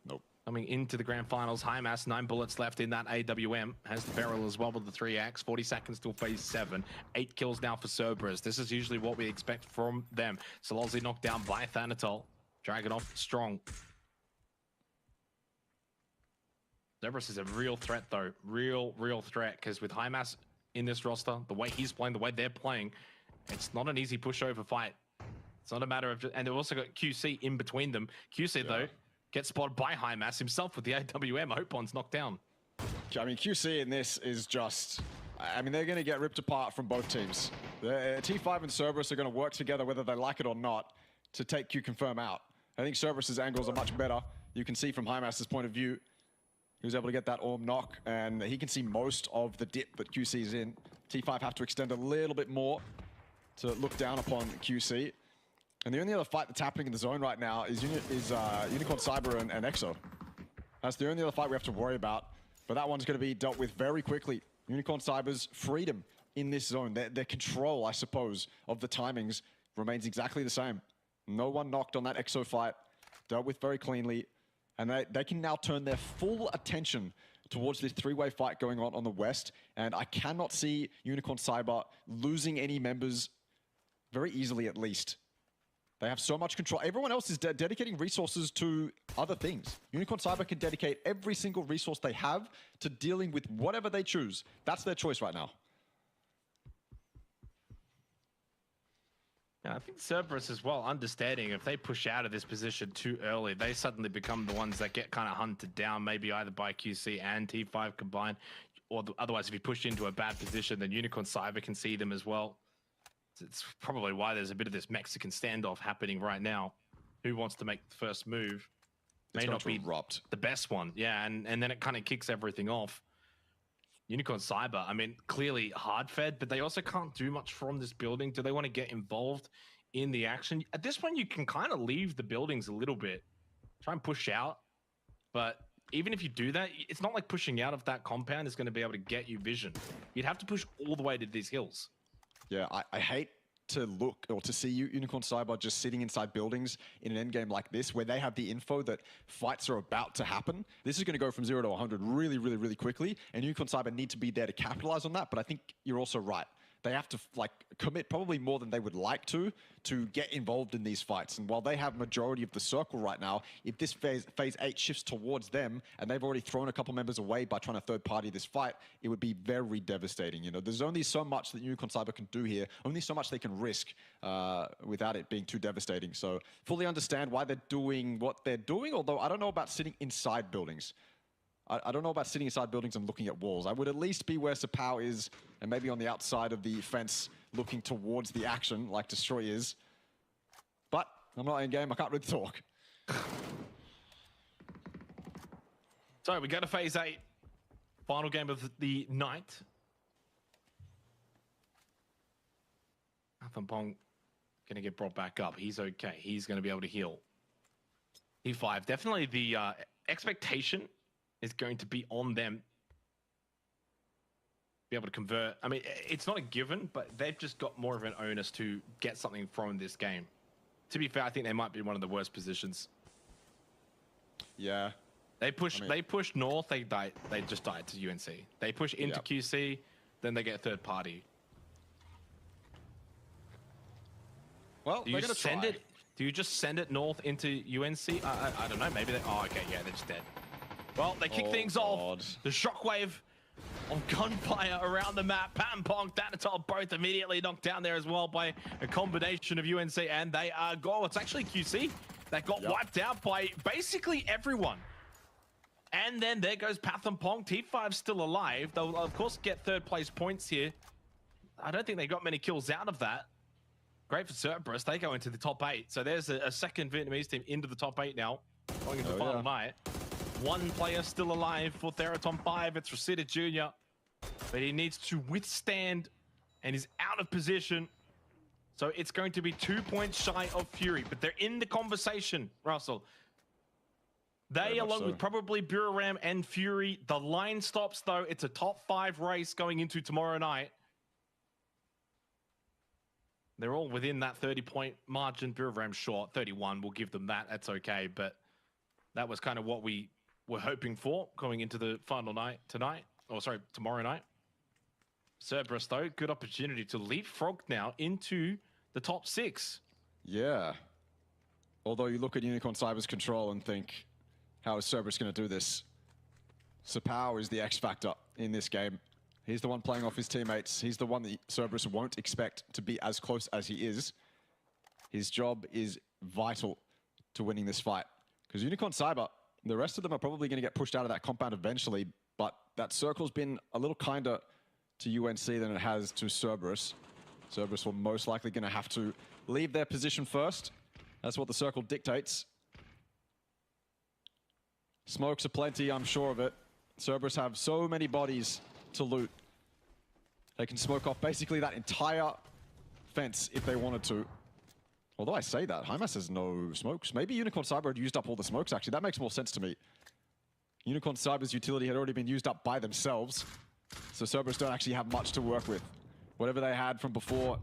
Nope. Coming into the grand finals, Hymas, 9 bullets left in that AWM. Has the barrel as well with the 3x. 40 seconds till phase 7. 8 kills now for Cerberus. This is usually what we expect from them. Solozzi knocked down by Thanatos. Dragunov strong. Cerberus is a real threat though. Real threat. Because with Hymas in this roster, the way he's playing, the way they're playing, it's not an easy pushover fight. It's not a matter of... And they've also got QC in between them. QC, though, gets spotted by Hymas himself with the AWM. Opon's knocked down. I mean, QC in this is just... I mean, they're going to get ripped apart from both teams. The T5 and Cerberus are going to work together, whether they like it or not, to take Q-Confirm out. I think Cerberus's angles are much better. You can see from Hymas's point of view, he was able to get that Orm knock, and he can see most of the dip that QC is in. T5 have to extend a little bit more to look down upon QC. And the only other fight that's happening in the zone right now is Unicorn Cyber and EXO. That's the only other fight we have to worry about. But that one's going to be dealt with very quickly. Unicorn Cyber's freedom in this zone, their control, I suppose, of the timings remains exactly the same. No one knocked on that EXO fight, dealt with very cleanly. And they can now turn their full attention towards this 3-way fight going on the west. And I cannot see Unicorn Cyber losing any members very easily, at least. They have so much control. Everyone else is dedicating resources to other things. Unicorn Cyber can dedicate every single resource they have to dealing with whatever they choose. That's their choice right now. Yeah, I think Cerberus as well, understanding if they push out of this position too early, they suddenly become the ones that get kind of hunted down, maybe either by QC and T5 combined, or otherwise if you push into a bad position, then Unicorn Cyber can see them as well. It's probably why there's a bit of this Mexican standoff happening right now. Who wants to make the first move? May not be the best one. Yeah, and then it kind of kicks everything off. Unicorn Cyber, I mean, clearly hard fed, but they also can't do much from this building. Do they want to get involved in the action? At this point, you can kind of leave the buildings a little bit. Try and push out. But even if you do that, it's not like pushing out of that compound is going to be able to get you vision. You'd have to push all the way to these hills. Yeah, I hate to look or to see Unicorn Cyber just sitting inside buildings in an endgame like this where they have the info that fights are about to happen. This is going to go from 0 to 100 really quickly, and Unicorn Cyber need to be there to capitalize on that, but I think you're also right. They have to commit probably more than they would like to get involved in these fights. And while they have majority of the circle right now, if this phase 8 shifts towards them and they've already thrown a couple members away by trying to third party this fight, it would be very devastating. You know, there's only so much that Unicorn Cyber can do here, only so much they can risk without it being too devastating. So fully understand why they're doing what they're doing, although I don't know about sitting inside buildings. I don't know about sitting inside buildings and looking at walls. I would at least be where Sapao is and maybe on the outside of the fence looking towards the action like Destroy is. But I'm not in game, I can't really talk. So we go to phase 8. Final game of the night. Nathan Pong going to get brought back up. He's okay. He's going to be able to heal. E5, definitely the expectation is going to be on them. Be able to convert. I mean, it's not a given, but they've just got more of an onus to get something from this game. To be fair, I think they might be one of the worst positions. Yeah. They pushed north, they just died to UNC. They push into QC, then they get a third party. Well, they're going to send it. Do you just send it north into UNC? I don't know. Maybe they... Oh, okay. Yeah, they're just dead. Well, they kick things off. The shockwave of gunfire around the map. Pat and Pong, Thanatos both immediately knocked down there as well by a combination of UNC, and they are gone. It's actually QC that got wiped out by basically everyone. And then there goes Patham Pong. T5's still alive. They'll, of course, get third place points here. I don't think they got many kills out of that. Great for Cerberus. They go into the top 8. So there's a second Vietnamese team into the top 8 now, going into the final night. One player still alive for Theraton 5. It's Reseda Jr. But he needs to withstand, and he's out of position. So it's going to be 2 points shy of Fury. But they're in the conversation, Russell. They, along with probably Buram and Fury. The line stops, though. It's a top 5 race going into tomorrow night. They're all within that 30-point margin. Buram short, 31. We'll give them that. That's okay. But that was kind of what we were hoping for going into the final night tonight. Oh, sorry, tomorrow night. Cerberus, though, good opportunity to leapfrog now into the top 6. Yeah. Although you look at Unicorn Cyber's control and think, how is Cerberus going to do this? Sapao is the X factor in this game. He's the one playing off his teammates. He's the one that Cerberus won't expect to be as close as he is. His job is vital to winning this fight. Because Unicorn Cyber, the rest of them are probably going to get pushed out of that compound eventually, but that circle's been a little kinder to UNC than it has to Cerberus. Cerberus will most likely going to have to leave their position first. That's what the circle dictates. Smokes aplenty, I'm sure of it. Cerberus have so many bodies to loot. They can smoke off basically that entire fence if they wanted to. Although I say that, Hymas has no smokes. Maybe Unicorn Cyber had used up all the smokes, actually. That makes more sense to me. Unicorn Cyber's utility had already been used up by themselves. So Cerberus don't actually have much to work with. Whatever they had from before,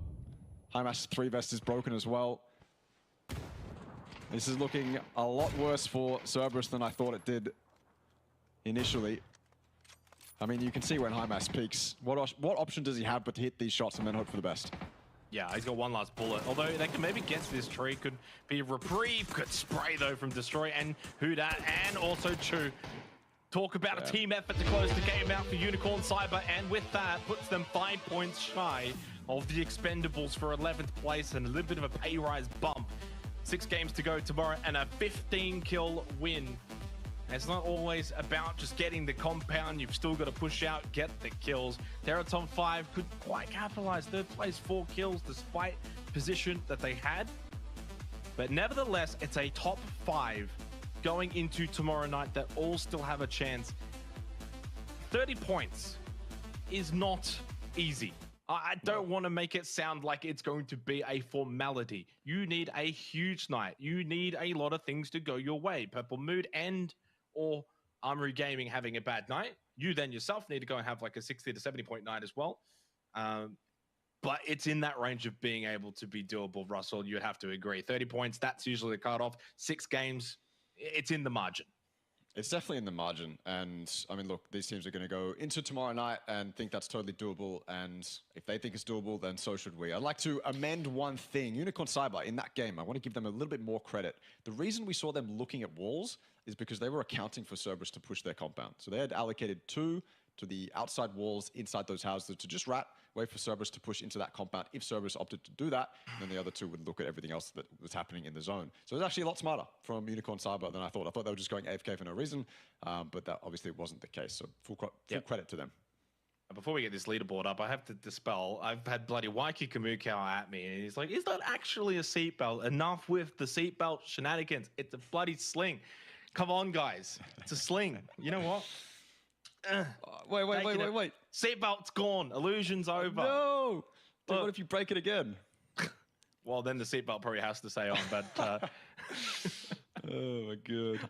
Hymas 3 vest is broken as well. This is looking a lot worse for Cerberus than I thought it did initially. I mean, you can see when Hymas peaks. What option does he have but to hit these shots and then hope for the best? Yeah, he's got one last bullet. Although they can maybe get to this tree. Could be a reprieve. Good spray, though, from Destroy and Huda and also Chu. Talk about a team effort to close the game out for Unicorn Cyber. And with that, puts them 5 points shy of the Expendables for 11th place and a little bit of a pay rise bump. 6 games to go tomorrow and a 15-kill win. And it's not always about just getting the compound. You've still got to push out, get the kills. Theraton 5 could quite capitalize. 3rd place, 4 kills, despite position that they had. But nevertheless, it's a top 5 going into tomorrow night that all still have a chance. 30 points is not easy. I don't want to make it sound like it's going to be a formality. You need a huge night. You need a lot of things to go your way. Purple Mood and or Armory Gaming having a bad night. You then yourself need to go and have like a 60 to 70 point night as well. But it's in that range of being able to be doable, Russell. You have to agree. 30 points, that's usually the cutoff. 6 games, it's in the margin. It's definitely in the margin. And I mean, look, these teams are going to go into tomorrow night and think that's totally doable. And if they think it's doable, then so should we. I'd like to amend one thing. Unicorn Cyber, in that game, I want to give them a little bit more credit. The reason we saw them looking at walls is because they were accounting for Cerberus to push their compound. So they had allocated 2 to the outside walls inside those houses to just wait for Cerberus to push into that compound. If Cerberus opted to do that, then the other 2 would look at everything else that was happening in the zone. So it was actually a lot smarter from Unicorn Cyber than I thought. I thought they were just going AFK for no reason, but that obviously wasn't the case. So full credit to them. Before we get this leaderboard up, I have to dispel. I've had bloody Waiki Kamukau at me, and he's like, is that actually a seatbelt? Enough with the seatbelt shenanigans. It's a bloody sling. Come on, guys. It's a sling. You know what? Wait. Seatbelt's gone. Illusion's over. No! Dude, what if you break it again? Well, then the seatbelt probably has to stay on, but... Oh, my God.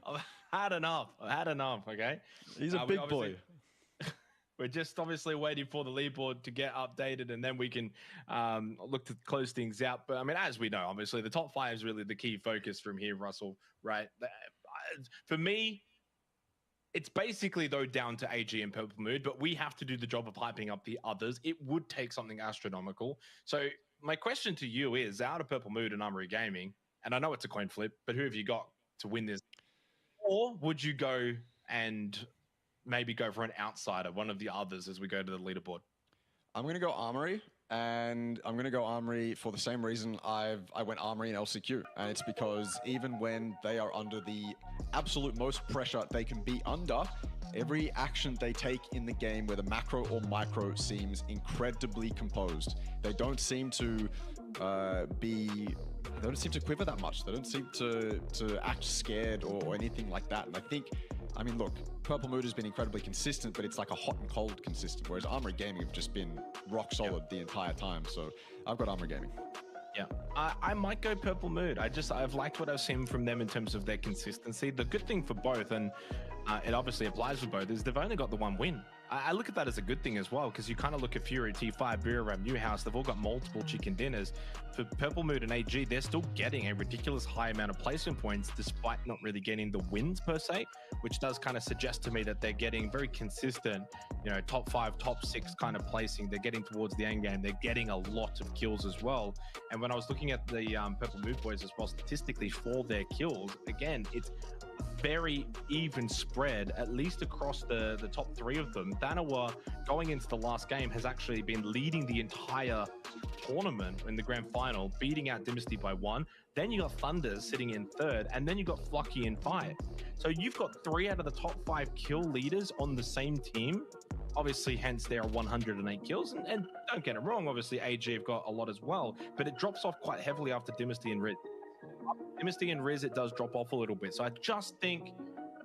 I've had enough, okay? He's a big boy. We're just obviously waiting for the leaderboard to get updated, and then we can look to close things out. But, I mean, as we know, obviously, the top 5 is really the key focus from here, Russell, right? For me... It's basically, though, down to AG and Purple Mood, but we have to do the job of hyping up the others. It would take something astronomical. So my question to you is, out of Purple Mood and Armory Gaming, and I know it's a coin flip, but who have you got to win this? Or would you go and maybe go for an outsider, one of the others, as we go to the leaderboard? I'm going to go Armory, and I'm going to go Armory for the same reason I went Armory and LCQ. And it's because even when they are under the absolute most pressure they can be under, every action they take in the game, whether macro or micro, seems incredibly composed. They don't seem to they don't seem to quiver that much. They don't seem to act scared or anything like that. And I think, I mean, look, Purple Mood has been incredibly consistent, but it's like a hot and cold consistent, whereas Armory Gaming have just been rock solid the entire time. So I've got Armory Gaming. Yeah, I might go Purple Mood. I've liked what I've seen from them in terms of their consistency. The good thing for both, and it obviously applies for both, is they've only got the one win. I look at that as a good thing as well, because you kind of look at Fury, T5, Buriram, Newhouse, they've all got multiple chicken dinners. For Purple Mood and AG, they're still getting a ridiculous high amount of placement points despite not really getting the wins per se, which does kind of suggest to me that they're getting very consistent, you know, top 5, top 6 kind of placing. They're getting towards the end game. They're getting a lot of kills as well. And when I was looking at the Purple Mood boys as well, statistically for their kills, again, it's very even spread, at least across the top 3 of them. Danawa, going into the last game, has actually been leading the entire tournament in the grand final, beating out Dynasty by 1. Then you got Thunders sitting in 3rd, and then you got Flocky in 5. So you've got 3 out of the top 5 kill leaders on the same team. Obviously, hence there are 108 kills. And don't get it wrong, obviously AG have got a lot as well, but it drops off quite heavily after Dynasty and Riz. Dynasty and Riz, it does drop off a little bit. So I just think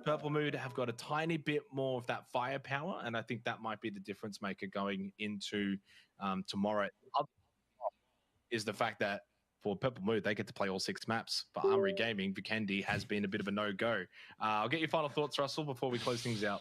Purple Mood have got a tiny bit more of that firepower, and I think that might be the difference maker going into tomorrow. Is the fact that for Purple Mood, they get to play all 6 maps. For Armory Gaming, Vikendi has been a bit of a no-go. I'll get your final thoughts, Russell, before we close things out.